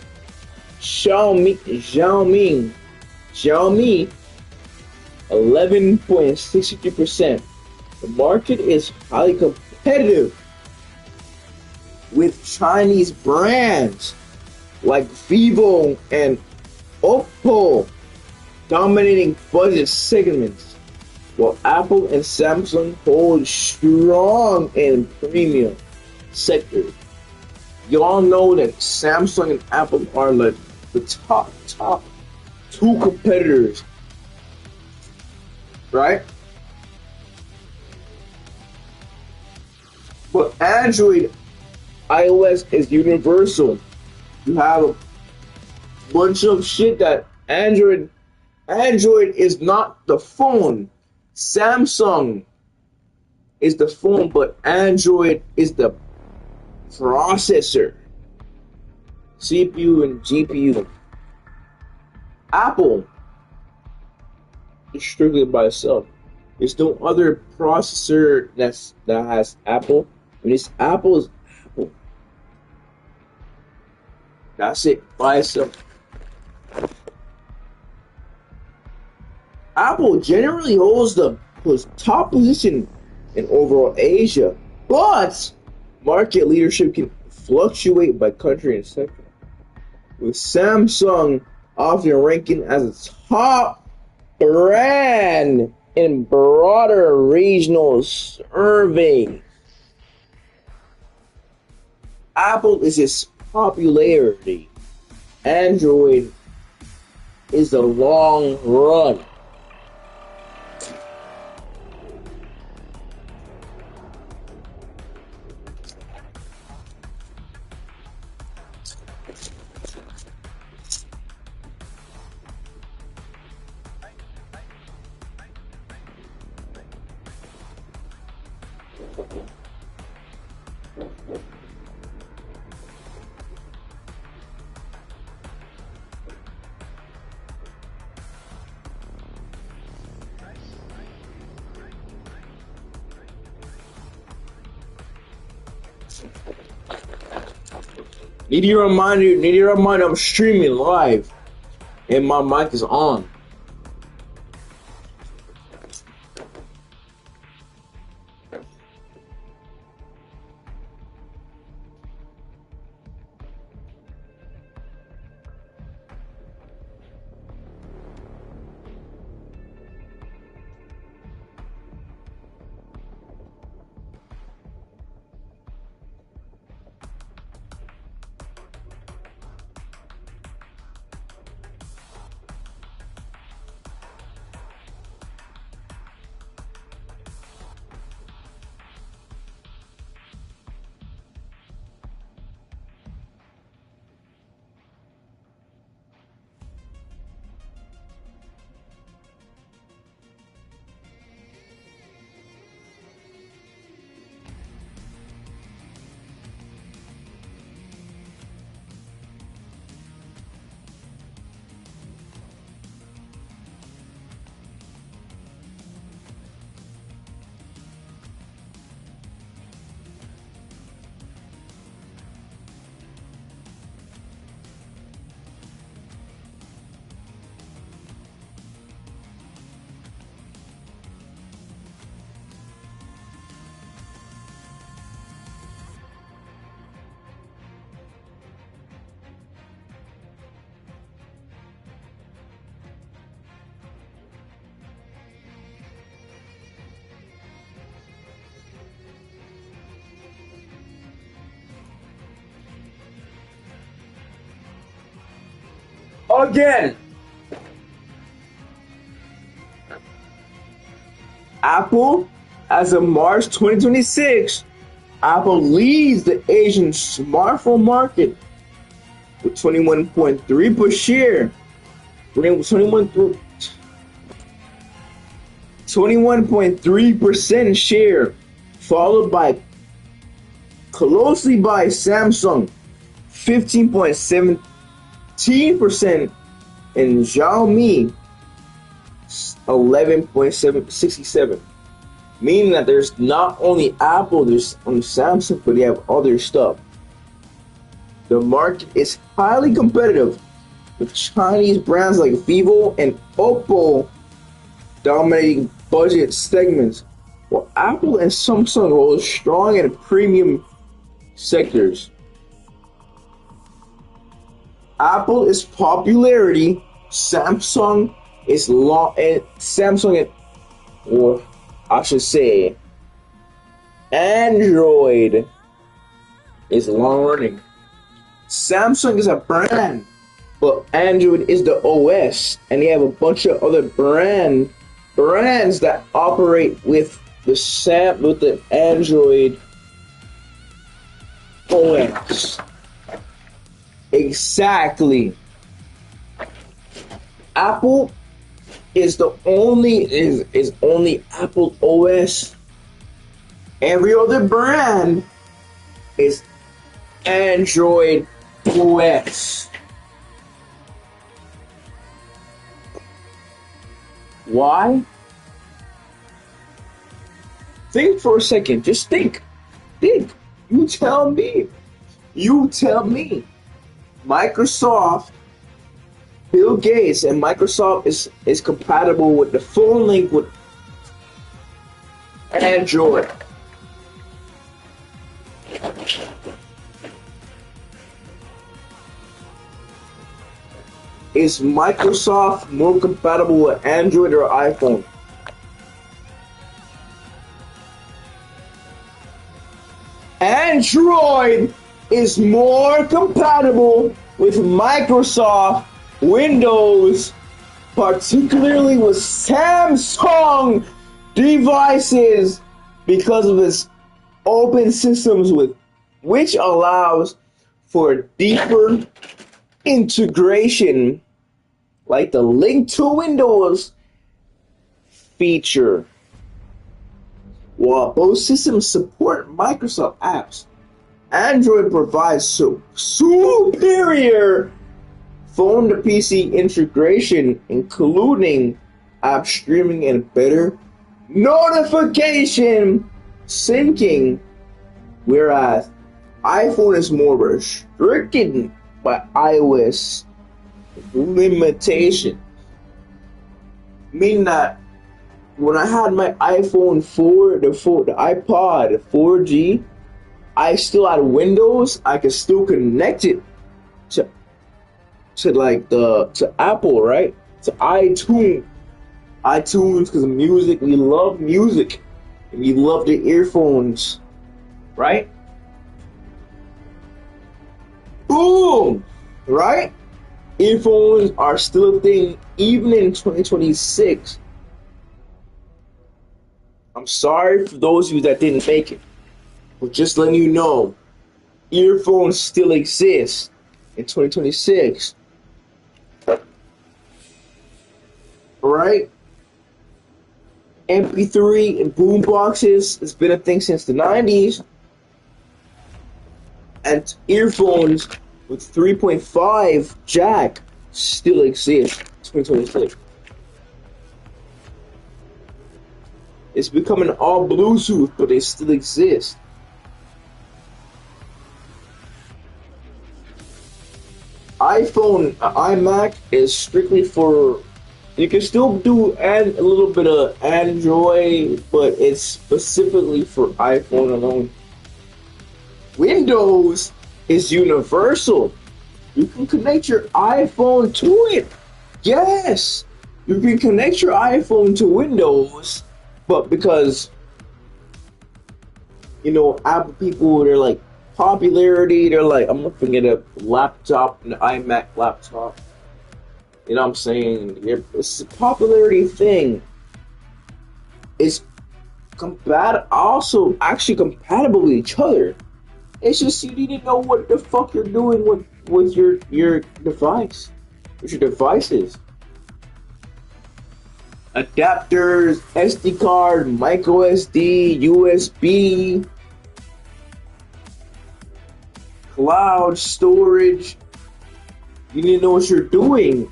F: Xiaomi, 11.63%. The market is highly competitive with Chinese brands like Vivo and Oppo dominating budget segments, while Apple and Samsung hold strong in premium sectors. Y'all know that Samsung and Apple are like the top two competitors, right? But Android, iOS is universal. You have a bunch of shit that Android is not the phone. Samsung is the phone, but Android is the processor, CPU and GPU. Apple is strictly by itself. There's no other processor that has Apple. When it's Apple, it's Apple. That's it by itself. Apple generally holds the top position in overall Asia, but market leadership can fluctuate by country and sector, with Samsung often ranking as a top brand in broader regional surveys. Apple is its popularity. Android is the long run. Need you reminder, I'm streaming live and my mic is on. Again, Apple, as of March 2026, Apple leads the Asian smartphone market with 21.3% share. 21.3% share, followed by closely by Samsung, 15.17%, and Xiaomi, 11.67. Meaning that there's not only Apple, there's only Samsung, but they have other stuff. The market is highly competitive, with Chinese brands like Vivo and Oppo dominating budget segments, while Apple and Samsung hold strong in premium sectors. Apple is popularity, Samsung is long, and or I should say, Android is long running. Samsung is a brand, but Android is the OS, and they have a bunch of other brands that operate with the Android OS. Exactly. Apple is only Apple OS. Every other brand is Android OS. Why? Think for a second. Just think. Think. You tell me. Microsoft, Bill Gates, and Microsoft is compatible with the phone link with Android. Is Microsoft more compatible with Android or iPhone? Android is more compatible with Microsoft Windows, particularly with Samsung devices, because of its open systems, which allows for deeper integration, like the link to Windows feature. While both systems support Microsoft apps, Android provides superior phone to PC integration, including app streaming and better notification syncing, whereas iPhone is more restricted by iOS limitation. Meaning that when I had my iPhone 4, the iPod 4G, I still had Windows. I could still connect it to Apple, right? To iTunes, because of music. We love music, and we love the earphones, right? Boom, right? Earphones are still a thing even in 2026. I'm sorry for those of you that didn't make it, but just letting you know, earphones still exist in 2026. Alright? MP3 and boom boxes has been a thing since the 90s. And earphones with 3.5 jack still exist in 2026. It's becoming all Bluetooth, but they still exist. iMac is strictly for, you can still do a little bit of Android, but it's specifically for iPhone alone. Windows is universal. You can connect your iPhone to it. Yes, you can connect your iPhone to Windows, but because, Apple people, they're like, popularity, they're like, I'm gonna get a laptop, an iMac laptop. You know what I'm saying? It's a popularity thing. It's also actually compatible with each other. It's just you need to know what the fuck you're doing with your device, with your devices. Adapters, SD card, micro SD, USB, cloud storage. You need to know what you're doing.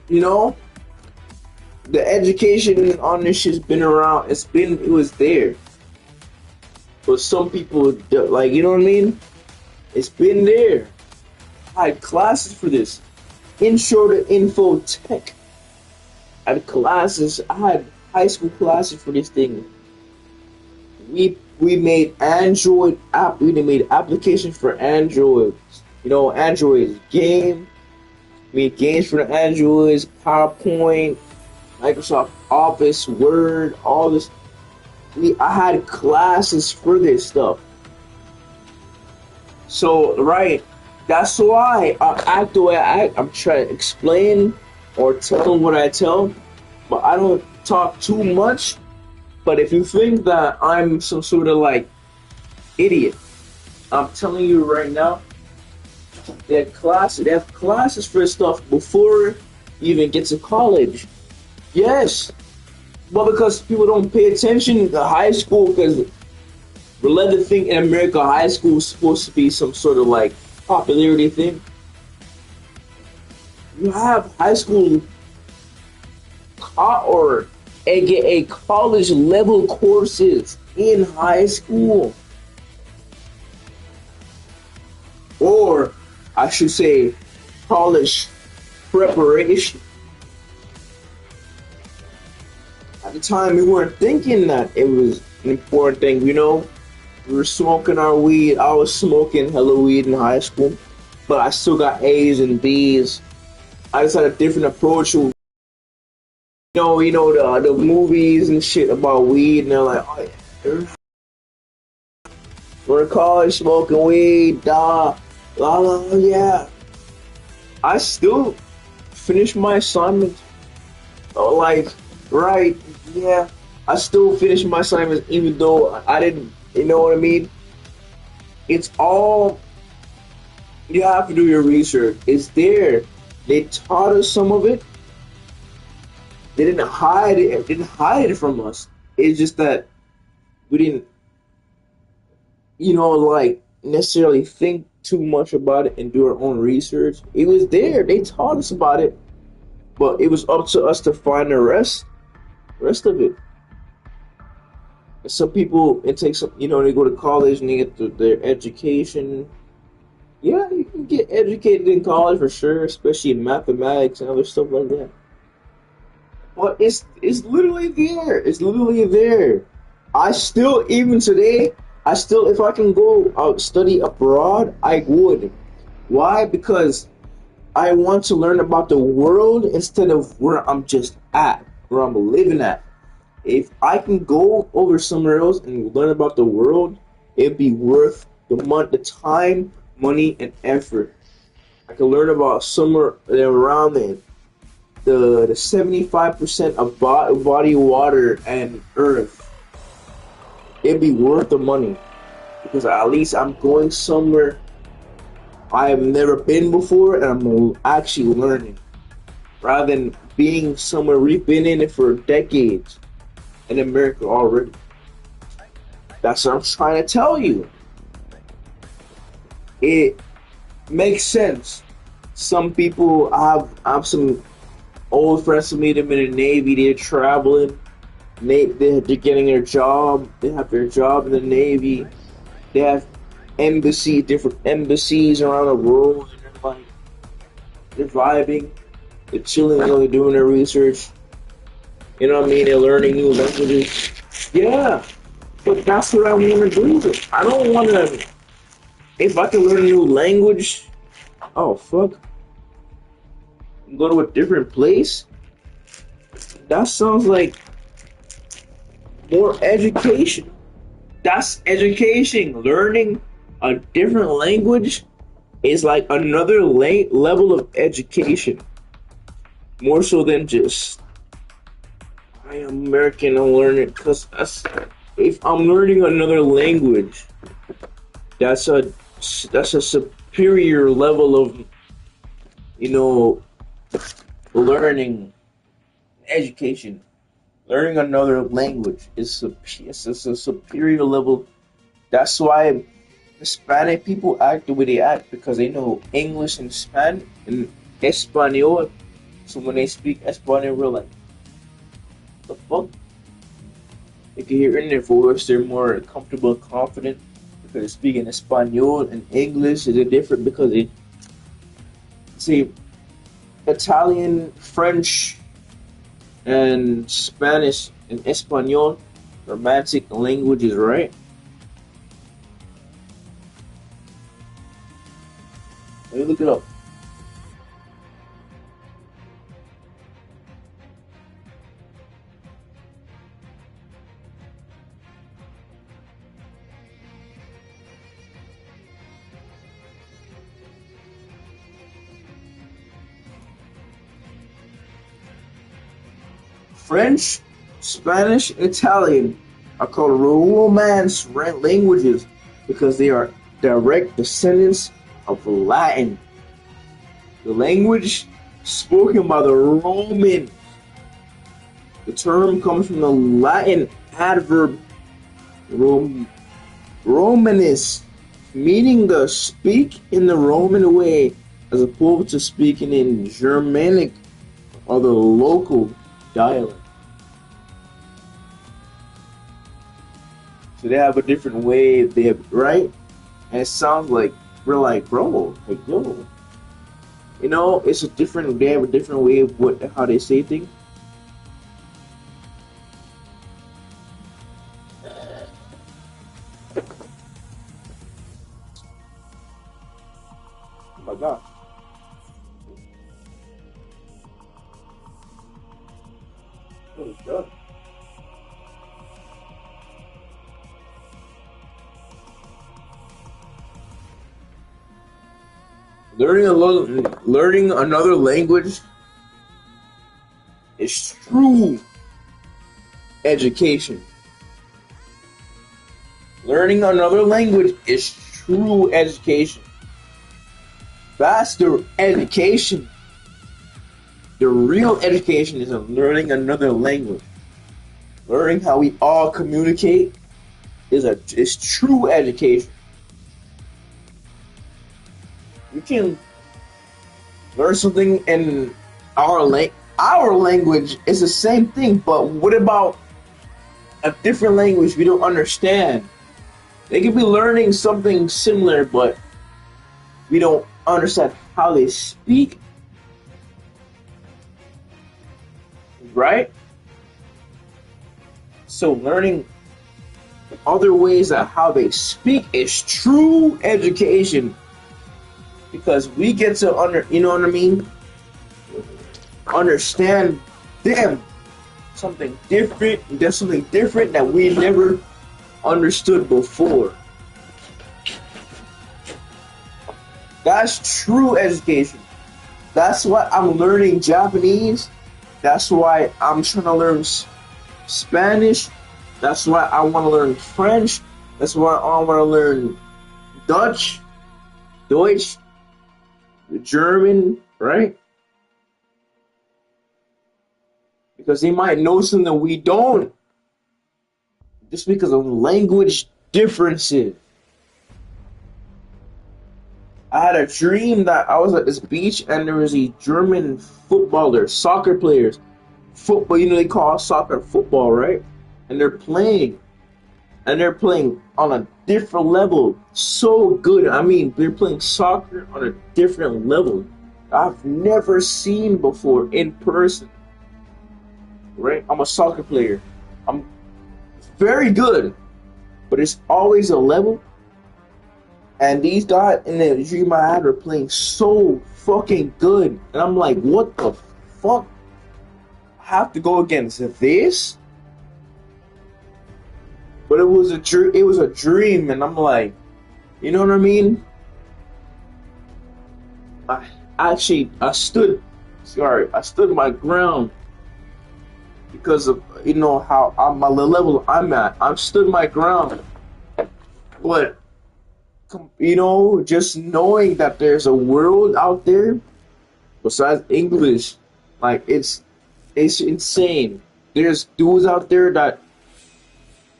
F: You know, the education on this shit's been around. It was there. But some people, like, you know what I mean? It's been there. I had classes for this. Intro to Info Tech. I had classes. I had high school classes for this thing. We made Android app. We made applications for Android. You know, Android game. We made games for the Androids. PowerPoint, Microsoft Office, Word, all this. I had classes for this stuff. So, right, that's why I act the way I act. I'm trying to explain or tell them what I tell, but I don't talk too much. But if you think that I'm some sort of like idiot, I'm telling you right now, they have classes for this stuff before you even get to college. Yes. But because people don't pay attention to high school, because we're led to think in America high school is supposed to be some sort of like popularity thing. You have high school or aka college level courses in high school. Or I should say college preparation. At the time, we weren't thinking that it was an important thing, you know? We were smoking our weed. I was smoking hella weed in high school, but I still got A's and B's. I just had a different approach. You know the movies and shit about weed, and they're like, oh yeah, we're in college smoking weed, la la, yeah. I still finished my assignment. Oh, like, right, yeah. I still finished my assignments even though I didn't, you know what I mean? It's all, you have to do your research. It's there. They taught us some of it. They didn't hide it from us. It's just that we didn't, like necessarily think too much about it and do our own research. It was there. They taught us about it, but it was up to us to find the rest of it. Some people, it takes some, they go to college and they get their education. Yeah, you can get educated in college for sure, especially in mathematics and other stuff like that. But it's literally there. It's literally there. I still, even today, if I can go out study abroad, I would. Why? Because I want to learn about the world instead of where I'm just at, where I'm living at. If I can go over somewhere else and learn about the world, it'd be worth the time, money, and effort. I can learn about somewhere around the 75% of body water and earth. It'd be worth the money because at least I'm going somewhere I have never been before and I'm actually learning, rather than being somewhere we've been in it for decades in America already. That's what I'm trying to tell you. It makes sense. Some people, I have some old friends of me that have been in the Navy. They're traveling. They're getting their job. They have their job in the Navy. They have different embassies around the world. And they're vibing. They're chilling. They're doing their research. You know what I mean? They're learning new languages. Yeah, but that's what I want to do. I don't want to. If I can learn a new language, oh fuck, go to a different place. That sounds like more education. That's education. Learning a different language. It's like another level of education, more so than just I am American. I'm learning because if I'm learning another language, that's a that's a superior level of you know learning education. Learning another language is it's a superior level. That's why Hispanic people act the way they act because they know English and Spanish and Espanol. So when they speak Espanol, we're like, the fuck? They can hear in their voice, they're more comfortable and confident because they're speaking Espanol and English is different because they see Italian, French, and Spanish and Espanol, romantic languages, right? Let me look it up. French, Spanish, and Italian are called Romance languages because they are direct descendants of Latin. The language spoken by the Romans. The term comes from the Latin adverb Romanus, meaning to speak in the Roman way, as opposed to speaking in Germanic or the local dialect. So they have a different way, they have, right? And it sounds like we're like, bro, like yo. You know, it's a different, they have a different way of how they say things. Oh my god. Oh god. Learning another language is true education. Learning another language is true education. That's the education. The real education is learning another language. Learning how we all communicate is true education. You can learn something in our language is the same thing, but what about a different language we don't understand? They could be learning something similar, but we don't understand how they speak. Right? So learning other ways of how they speak is true education. Because we get to you know what I mean? Understand them. Something different. There's something different that we never understood before. That's true education. That's why I'm learning Japanese. That's why I'm trying to learn Spanish. That's why I want to learn French. That's why I want to learn Deutsch, German, right? Because they might know something we don't. Just because of language differences. I had a dream that I was at this beach and there was a German footballers, soccer players. Football, you know, they call soccer football, right? And they're playing. And they're playing on a different level. So good. I mean, they're playing soccer on a different level. I've never seen before in person. Right? I'm a soccer player. I'm very good. But it's always a level. And these guys in the dream I had were playing so fucking good. And I'm like, what the fuck? I have to go against this? But it was a dream, and I'm like, you know what I mean? I stood my ground because of how my level I'm at. I've stood my ground, but just knowing that there's a world out there besides English, like it's insane. There's dudes out there that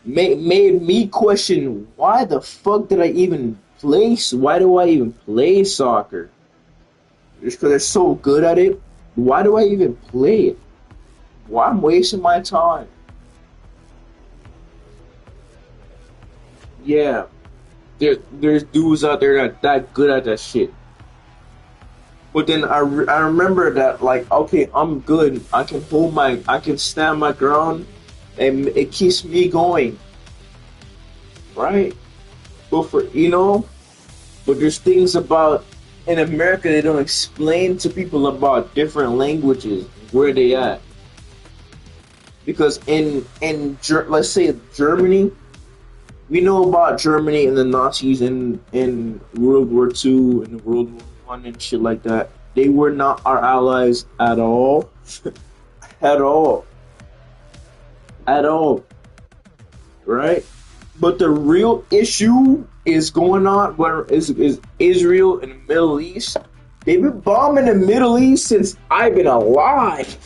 F: made me question why the fuck did I even play? Why do I even play soccer? Just because they're so good at it. Why do I even play it? Why I'm wasting my time? Yeah, there's dudes out there that good at that shit. But then I remember that, like, okay, I'm good. I can stand my ground, and it keeps me going, right? But but there's things about in America they don't explain to people about different languages, where they at. Because let's say Germany, we know about Germany and the Nazis in World War II and World War I and shit like that. They were not our allies at all. At all. Right? But the real issue is going on where is Israel and the Middle East. They've been bombing the Middle East since I've been alive.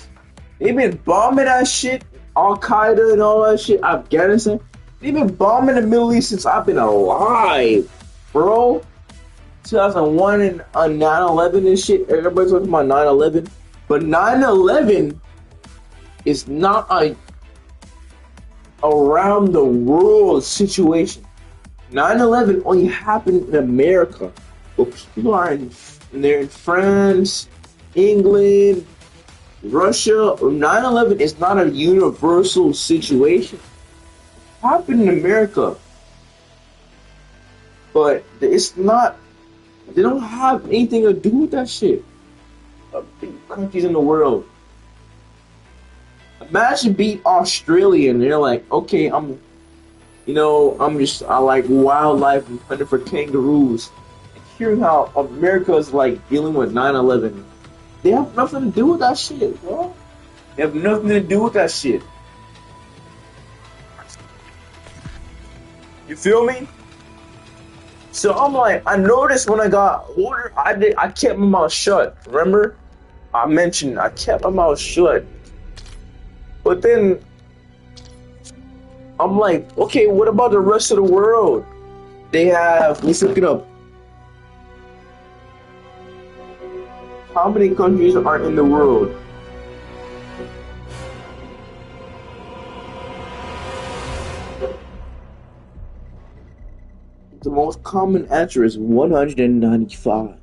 F: They've been bombing that shit, Al Qaeda and all that shit, Afghanistan. They've been bombing the Middle East since I've been alive, bro. 2001 and 9/11 and shit. Everybody's talking about 9/11, but 9/11 is not a around the world situation. 9/11 only happened in America, but people are they're in France, England, Russia. 9/11 is not a universal situation. It happened in America, but it's not. They don't have anything to do with that shit. Big countries in the world. Imagine being Australian. They're like, okay, I like wildlife and hunting for kangaroos. And hearing how America is like dealing with 9/11, they have nothing to do with that shit, bro. They have nothing to do with that shit. You feel me? So I'm like, I noticed when I got older, I kept my mouth shut. Remember? I mentioned I kept my mouth shut. But then I'm like, okay, what about the rest of the world? They have, let's look it up. How many countries are in the world? The most common answer is 195.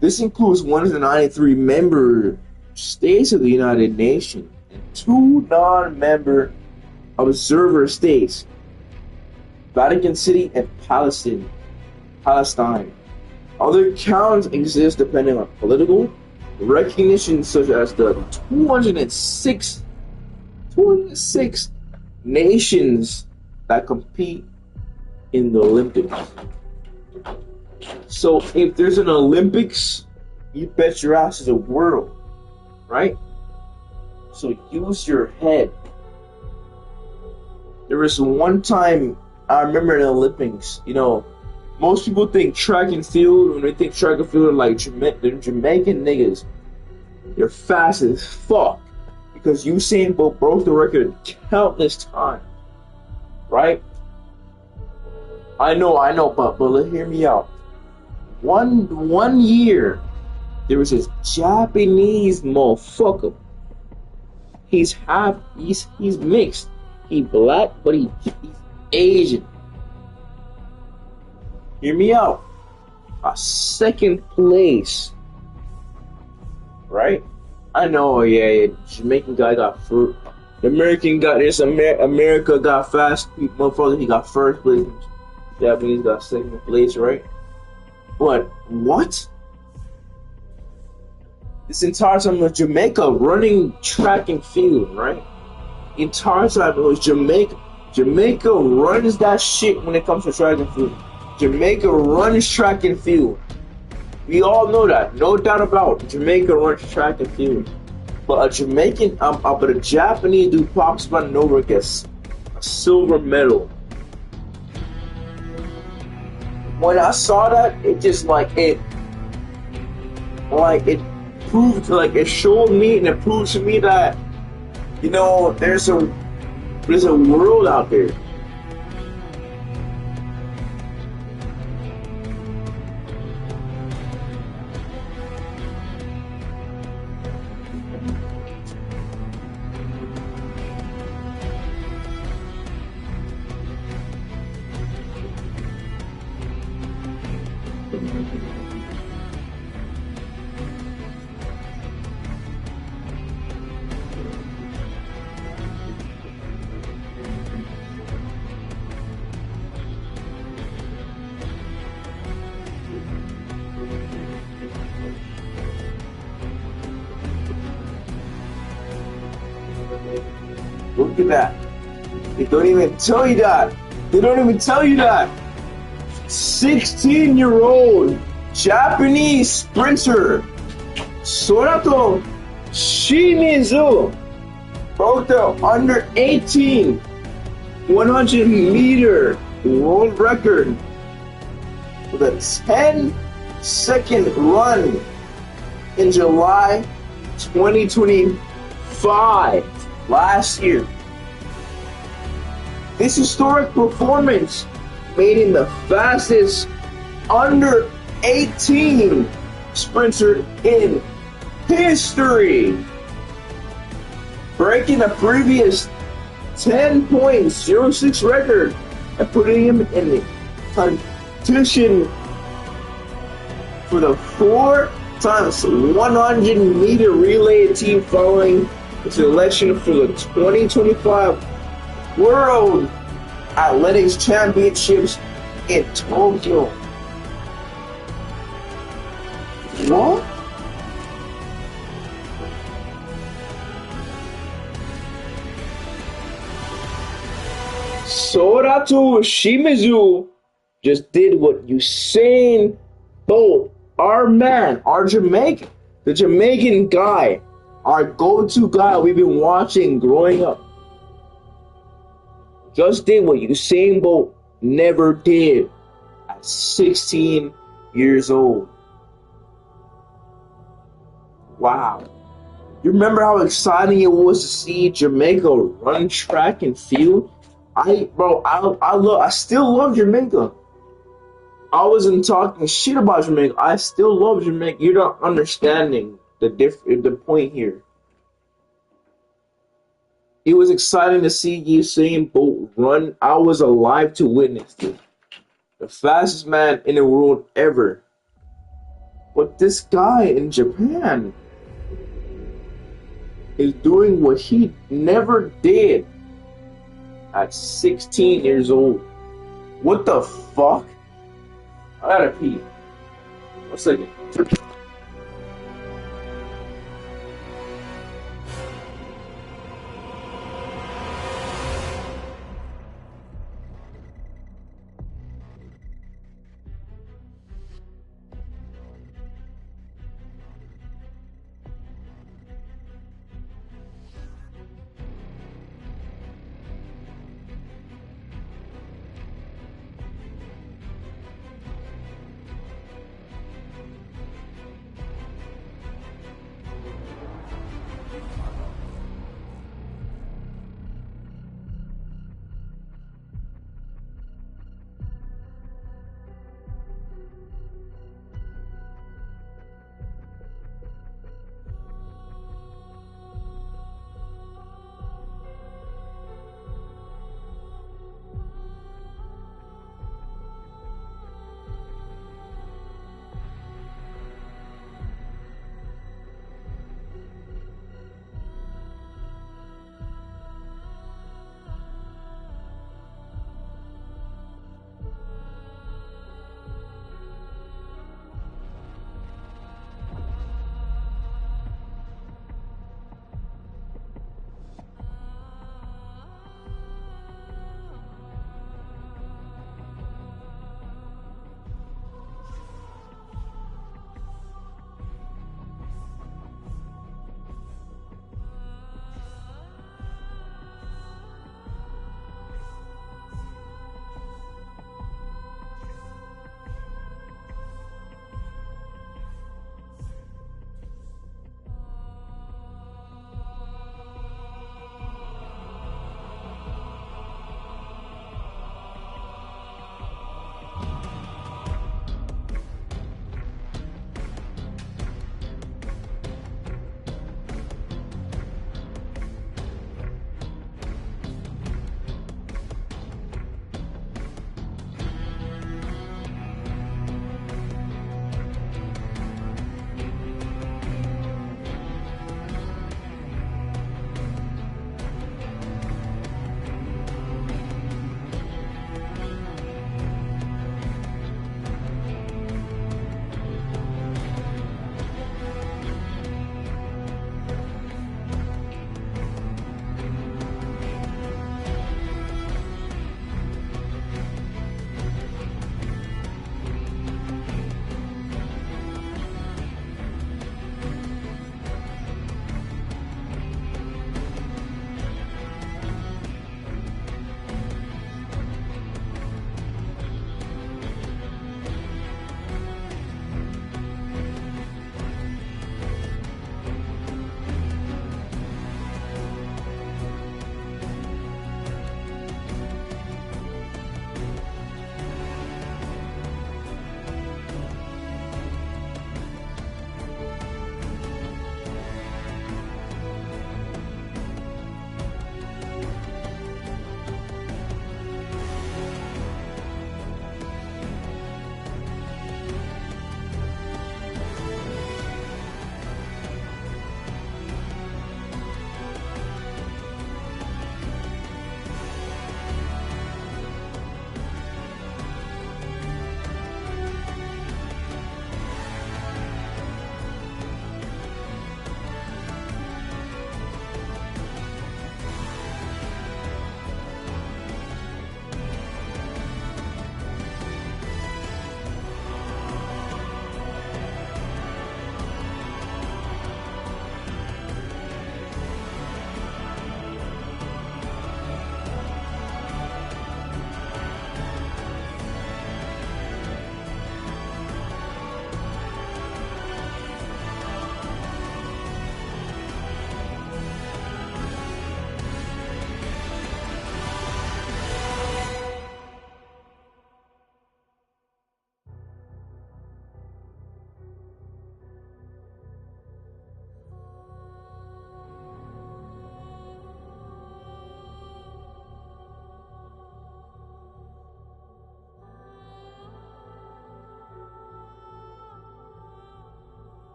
F: This includes 193 member states of the United Nations and 2 non-member observer states, Vatican City and Palestine. Other counts exist depending on political recognition, such as the 206 nations that compete in the Olympics. So if there's an Olympics, you bet your ass is a world, right? So use your head. There was one time I remember in the Olympics, most people think track and field, when they think track and field, are like they're Jamaican niggas. They're fast as fuck because Usain Bolt broke the record countless times, right? I know, but hear me out. One year, there was this Japanese motherfucker. He's mixed. He black, but he's Asian. Hear me out. A second place, right? I know, yeah. Jamaican guy got first. The American got this. America got fast. Motherfucker, he got first place. Japanese got second place, right? But what? This entire time was Jamaica running track and field, right? The entire time it was Jamaica. Jamaica runs that shit when it comes to track and field. Jamaica runs track and field. We all know that, no doubt about it. Jamaica runs track and field. But a Jamaican, but a Japanese dude pops by nowhere gets a silver medal. When I saw that, it just it proved, it showed me and it proved to me that, there's a world out there. Look at that. They don't even tell you that. They don't even tell you that. 16-year-old Japanese sprinter Sorato Shimizu broke the under 18 100-meter world record with a 10-second run in July 2025, last year. This historic performance made him the fastest under 18 sprinter in history, breaking the previous 10.06 record and putting him in the competition for the 4 times 100-meter relay team following the selection for the 2025 World Athletics Championships in Tokyo. What? Sorato Shimizu just did what Usain Bolt, our man, our Jamaican, the Jamaican guy, our go-to guy we've been watching growing up, just did what Usain Bolt never did at 16 years old. Wow. You remember how exciting it was to see Jamaica run track and field? I still love Jamaica. I wasn't talking shit about Jamaica. I still love Jamaica. You're not understanding the point here. It was exciting to see Usain Bolt run. I was alive to witness it. The fastest man in the world ever. But this guy in Japan is doing what he never did at 16 years old. What the fuck? I gotta pee. 1 second.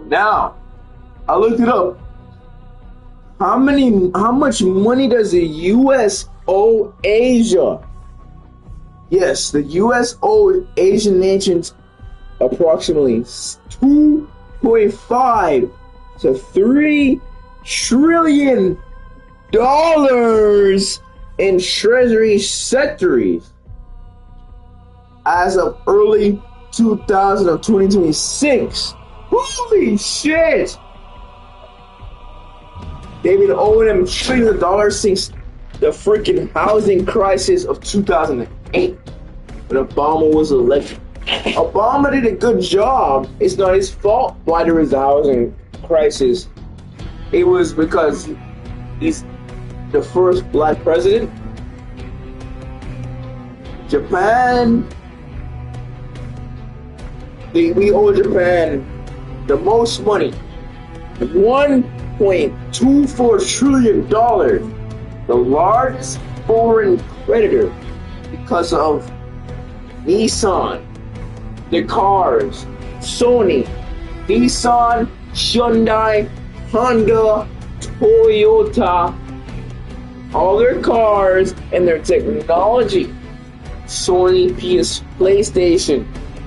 F: Now, I looked it up. How much money does the US owe Asia? Yes, the US owed Asian nations approximately $2.5 to $3 trillion in treasury sectors as of early 2026. Holy shit! They've been owing them trillions of dollars since the freaking housing crisis of 2008 when Obama was elected. Obama did a good job. It's not his fault why there was a housing crisis. It was because he's the first black president. Japan, we owe Japan the most money, $1.24 trillion, the largest foreign creditor, because of Nissan, the cars, Sony, Nissan, Hyundai, Honda, Toyota, all their cars and their technology. Sony, PS, PlayStation,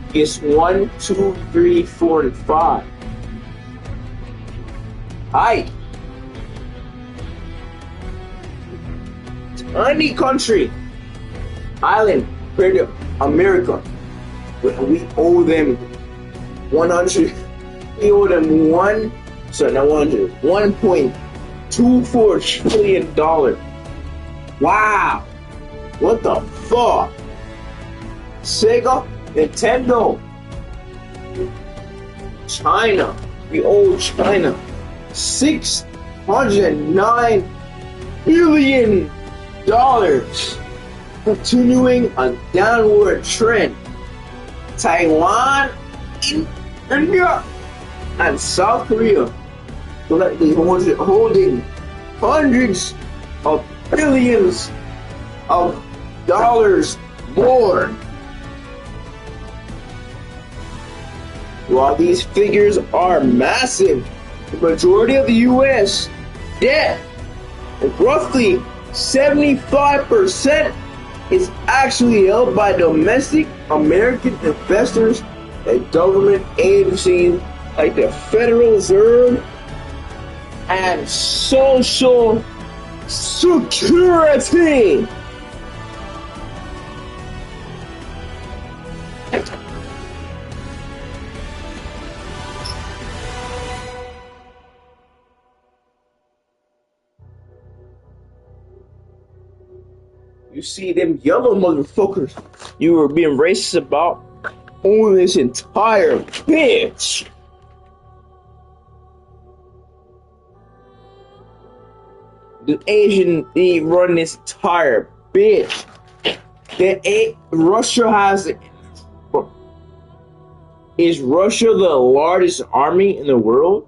F: PS1, 2, 3, 4, and 5. Hi. Tiny country, island, compared to America. We owe them 100. We owe them $1.24 trillion. Wow. What the fuck? Sega, Nintendo, China. We owe China $609 billion, continuing a downward trend. Taiwan, India, and South Korea collectively holding hundreds of billions of dollars more. While these figures are massive, the majority of the U.S. debt, roughly 75%, is actually held by domestic American investors and government agencies like the Federal Reserve and Social Security. You see them yellow motherfuckers you were being racist about own this entire bitch. The Asian, they run this entire bitch. Russia has. Is Russia the largest army in the world?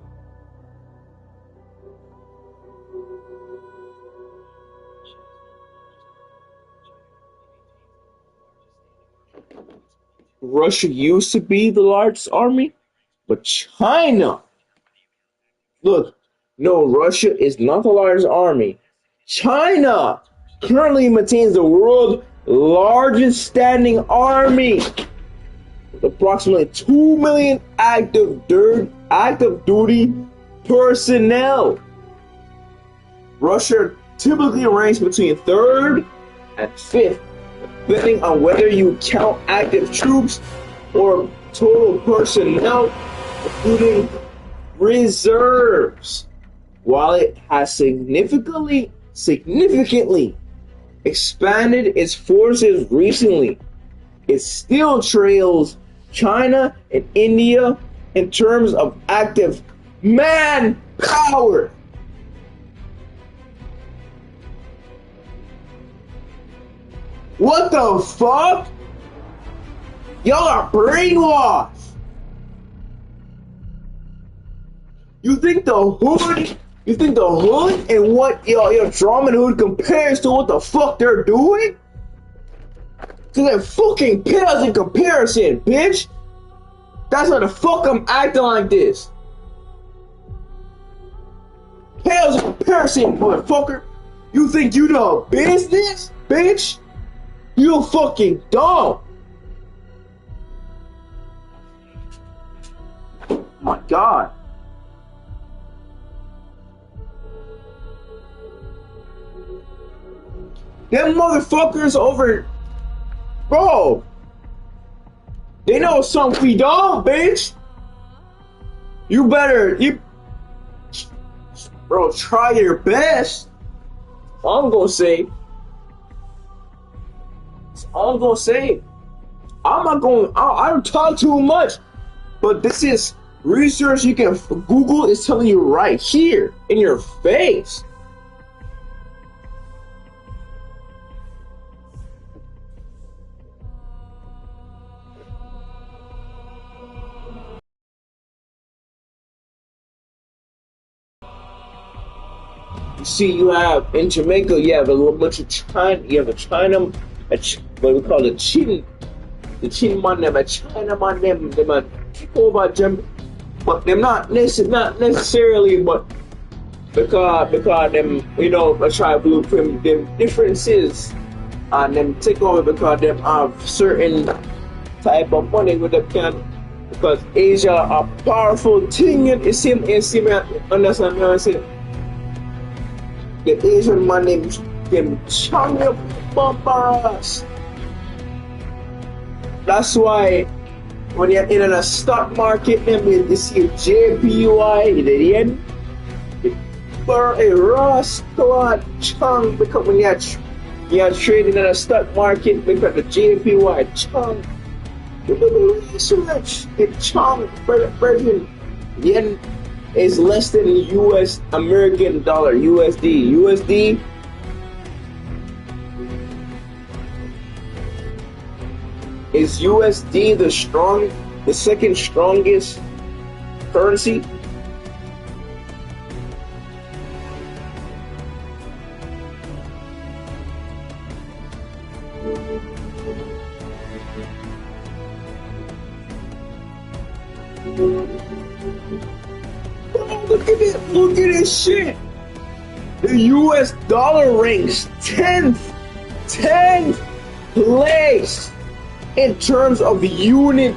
F: Russia used to be the largest army, but China. Look, no, Russia is not the largest army. China currently maintains the world's largest standing army, with approximately 2 million active duty personnel. Russia typically ranks between 3rd and 5th, depending on whether you count active troops or total personnel, including reserves. While it has significantly expanded its forces recently, it still trails China and India in terms of active manpower. What the fuck? Y'all are brainwashed. You think the hood and what your Drummond hood compares to what the fuck they're doing? So that fucking pales in comparison, bitch. That's why the fuck I'm acting like this. Pales in comparison, motherfucker. You think you know business, bitch? You fucking dumb. Oh my god. Them motherfuckers over, bro. They know something we don't, bitch. You better, bro, try your best. All I'm gonna say. That's all I'm gonna say. I'm not going. I don't talk too much, but this is research you can Google is telling you right here in your face. You see, you have in Jamaica, you have a little bunch of China. You have a China, what we call the Chin man, them a China man, them a take over Jamaica, but them not necessarily, but because them, you know, a tribe blueprint, them differences, and them take over because them have certain type of money with them can. Because Asia a powerful thing, and it's him, understand me what I'm saying? The Asian man, them chung up bumpers. That's why when you're in a stock market, them you see JPY, the yen, a Ross, chung, because when you're trading in a stock market, because the JPY chung, you do the research, it chung, Virgin yen is less than US American dollar, USD. USD is USD the second strongest currency? Look at this shit. The US dollar ranks 10th place in terms of unit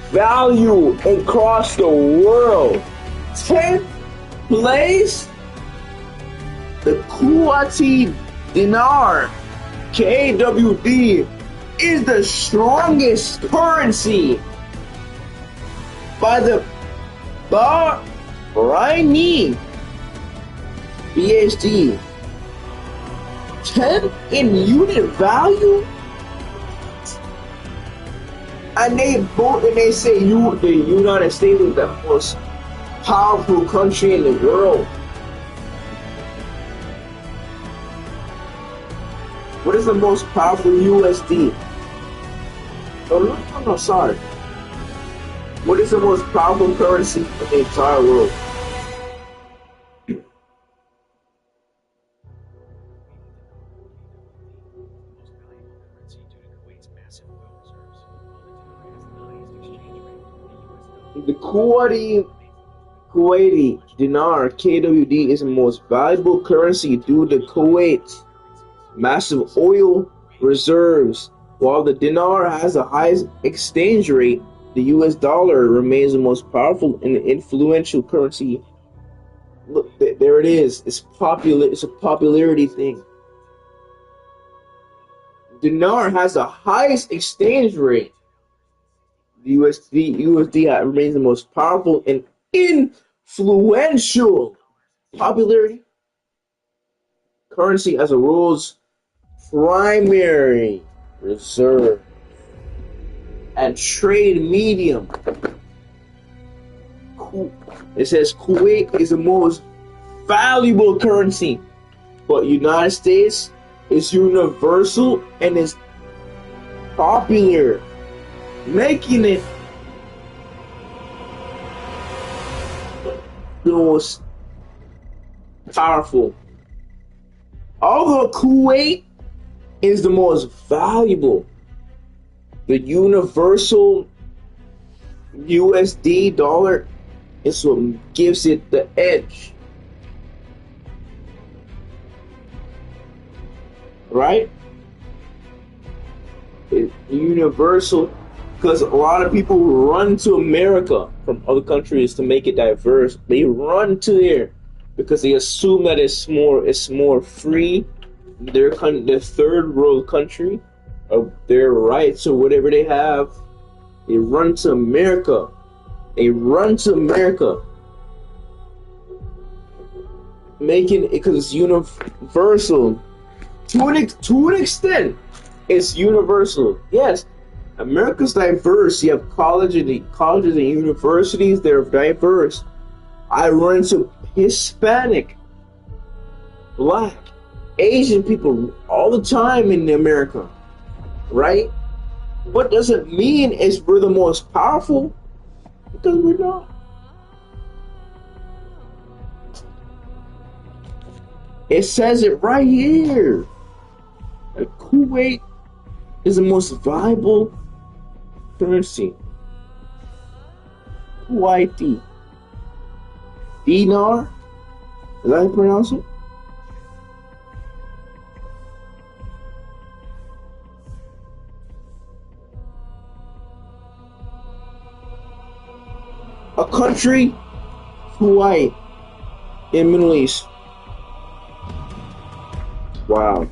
F: value across the world. 10th place. The Kuwaiti dinar, KWD, is the strongest currency by the Bahraini BHD. 10 in unit value, and they say the United States is the most powerful country in the world. What is the most powerful USD? No, sorry. What is the most powerful currency in the entire world? The Kuwaiti dinar, KWD, is the most valuable currency due to Kuwait's massive oil reserves. While the dinar has the highest exchange rate, the US dollar remains the most powerful and influential currency. Look, there it is. It's popular. It's a popularity thing. Dinar has the highest exchange rate. The USD remains the most powerful and influential popularity currency as a world's primary reserve and trade medium. It says Kuwait is the most valuable currency, but United States is universal and is popular, making it the most powerful. Although Kuwait is the most valuable, the universal USD dollar is what gives it the edge. right? It's universal because a lot of people run to America from other countries to make it diverse. They run to there because they assume that it's more free. Their third world country, of their rights or whatever they have. They run to America. They run to America, making it because it's universal. To an extent, it's universal. Yes, America's diverse. You have colleges and universities. They're diverse. I run into Hispanic, Black, Asian people all the time in America, right? What doesn't mean is we're the most powerful, because we're not. It says it right here. Kuwait is the most viable currency. Kuwaiti. Dinar? Is that how you pronounce it? A country, Kuwait, in Middle East. Wow.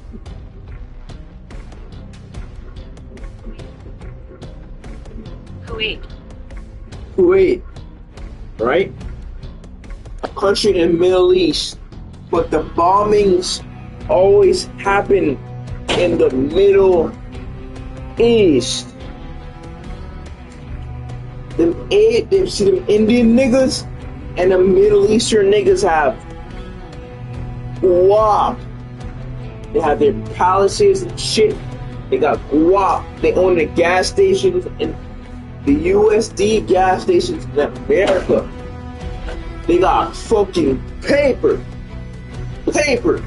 F: Kuwait, right? A country in the Middle East, but the bombings always happen in the Middle East. Them Indian niggas and the Middle Eastern niggas have guap. They have their palaces and shit. They got guap. They own the gas stations and the USD gas stations in America. They got fucking paper. Paper,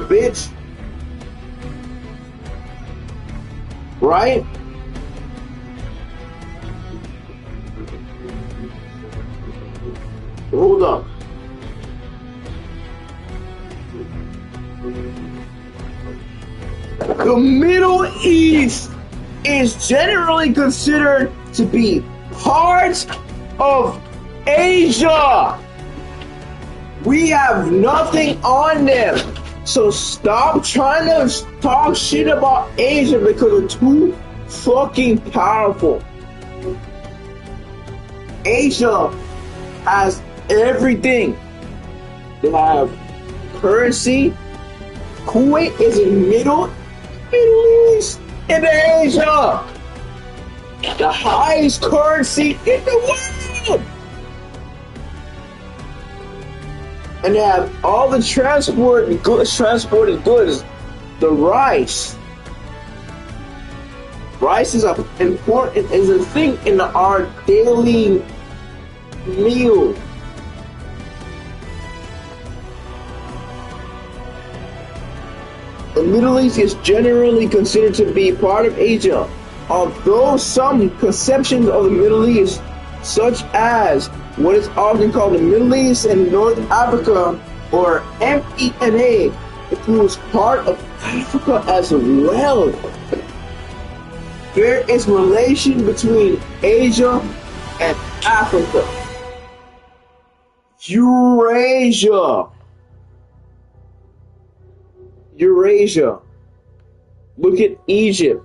F: bitch. Right? Hold up. The Middle East is generally considered to be part of Asia. We have nothing on them. So stop trying to talk shit about Asia because they're too fucking powerful. Asia has everything. They have currency. Kuwait is in Middle East in Asia. The highest currency in the world. And they have all the transported goods. The rice. Rice is a thing in our daily meal. The Middle East is generally considered to be part of Asia, although some conceptions of the Middle East, such as what is often called the Middle East and North Africa, or MENA, includes part of Africa as well. There is relation between Asia and Africa. Eurasia. Look at Egypt.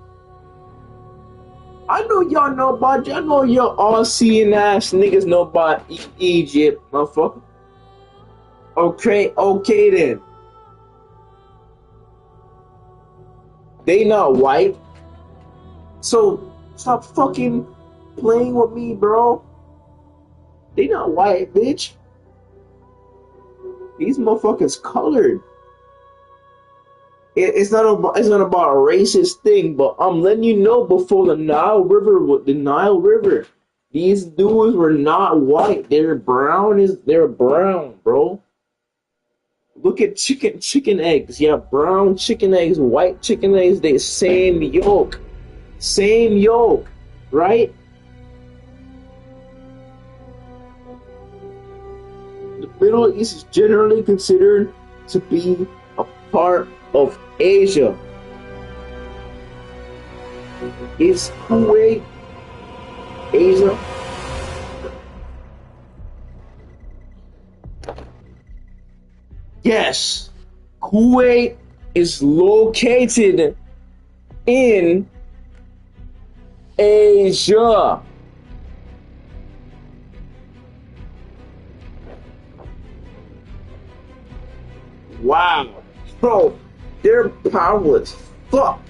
F: I know y'all know about y'all know your all seeing ass niggas know about Egypt, motherfucker. Okay then. They not white. So stop fucking playing with me, bro. They not white, bitch. These motherfuckers colored. It's not about a racist thing, but I'm letting you know before the Nile River, these dudes were not white. They're brown, bro. Look at chicken eggs. Yeah, brown chicken eggs, white chicken eggs, they same yolk. Same yolk, right? The Middle East is generally considered to be a part of Asia? Is Kuwait Asia? Yes, Kuwait is located in Asia. Wow, bro, they're powerful as fuck.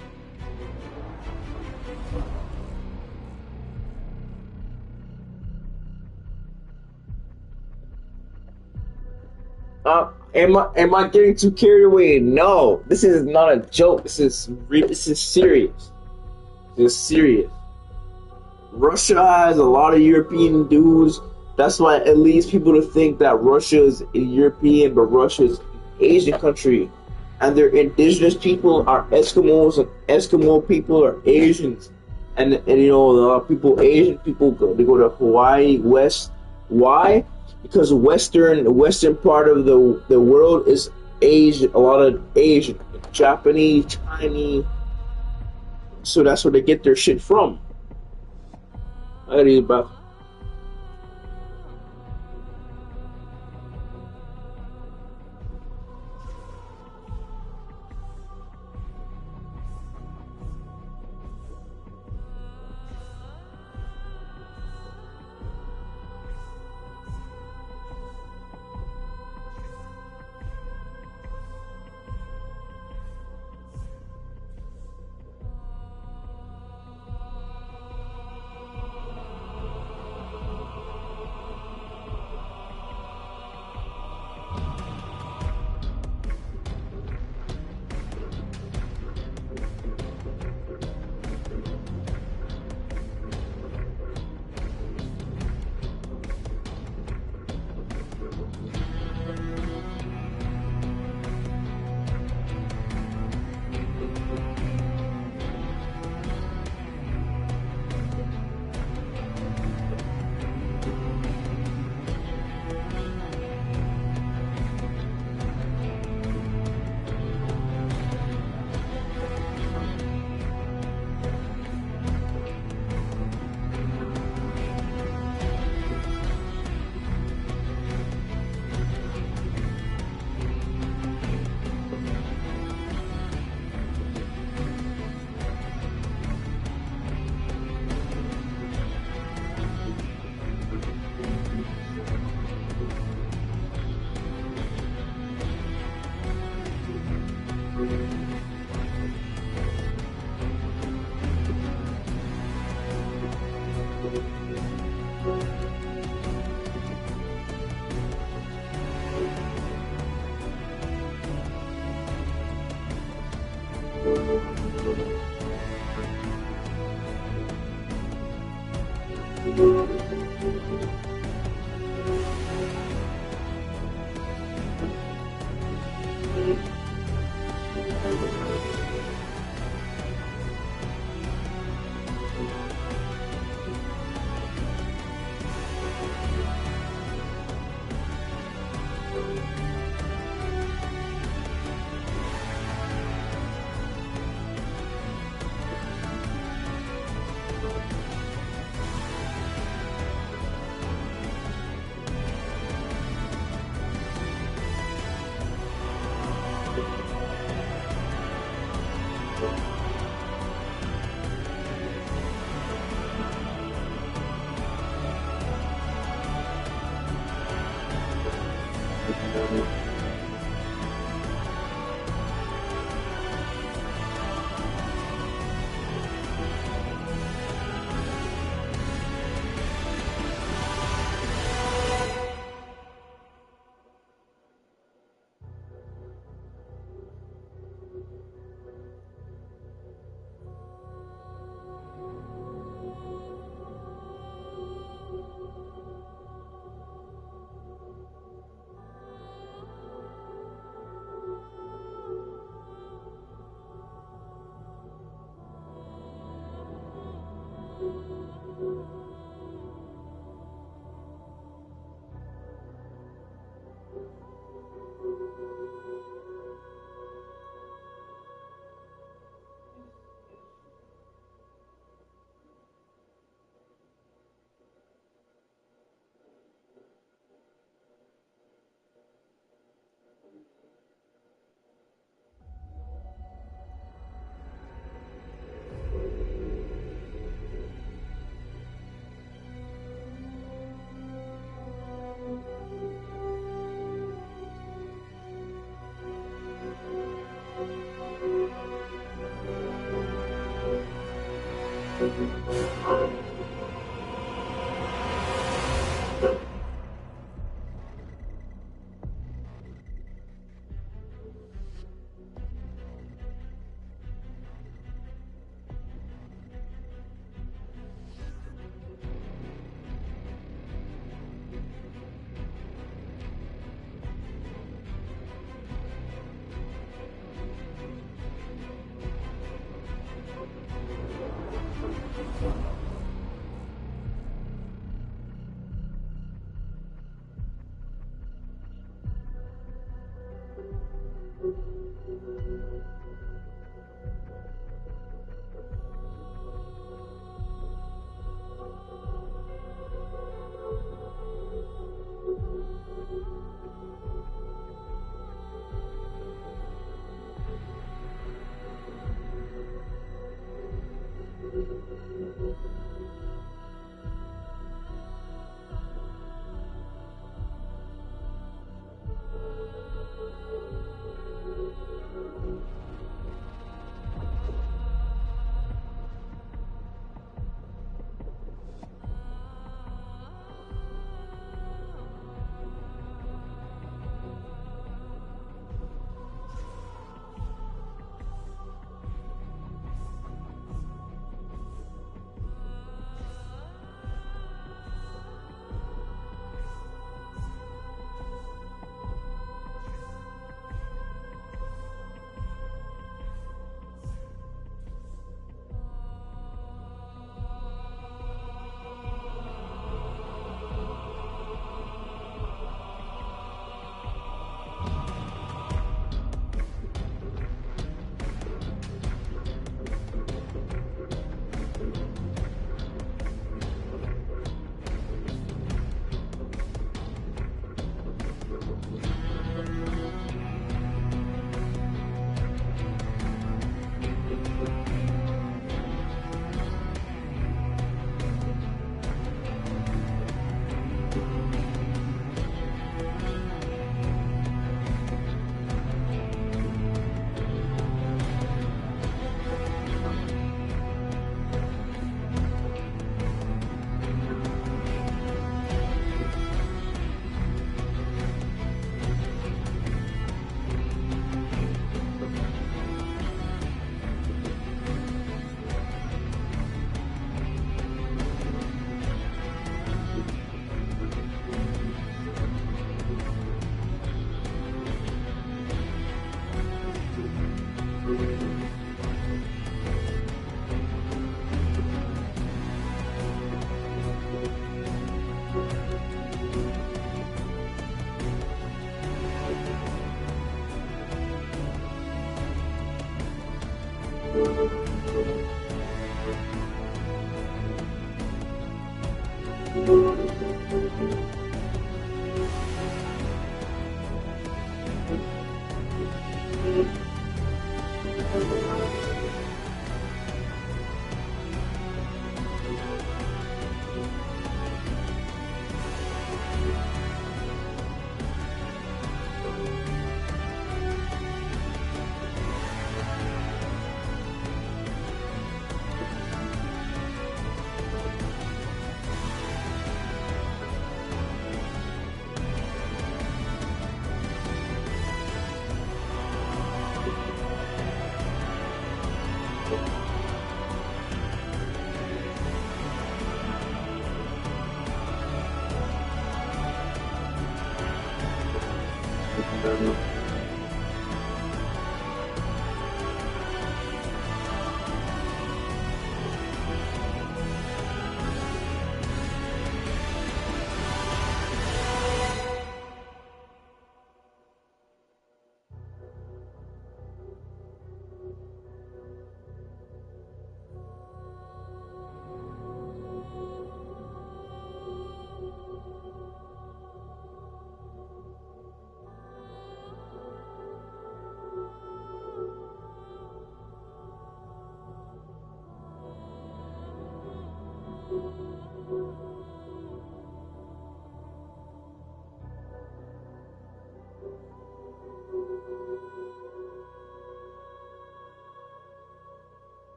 F: Am I getting too carried away? No, this is not a joke. This is serious. This is serious. Russia has a lot of European dudes. That's why it leads people to think that Russia is a European, but Russia is an Asian country. And their indigenous people are Eskimos, and Eskimo people are Asians. And you know, a lot of people, Asian people, they go to Hawaii, West. Why? Because the western part of the world is Asian, a lot of Asian, Japanese, Chinese. So that's where they get their shit from. I gotta eat back.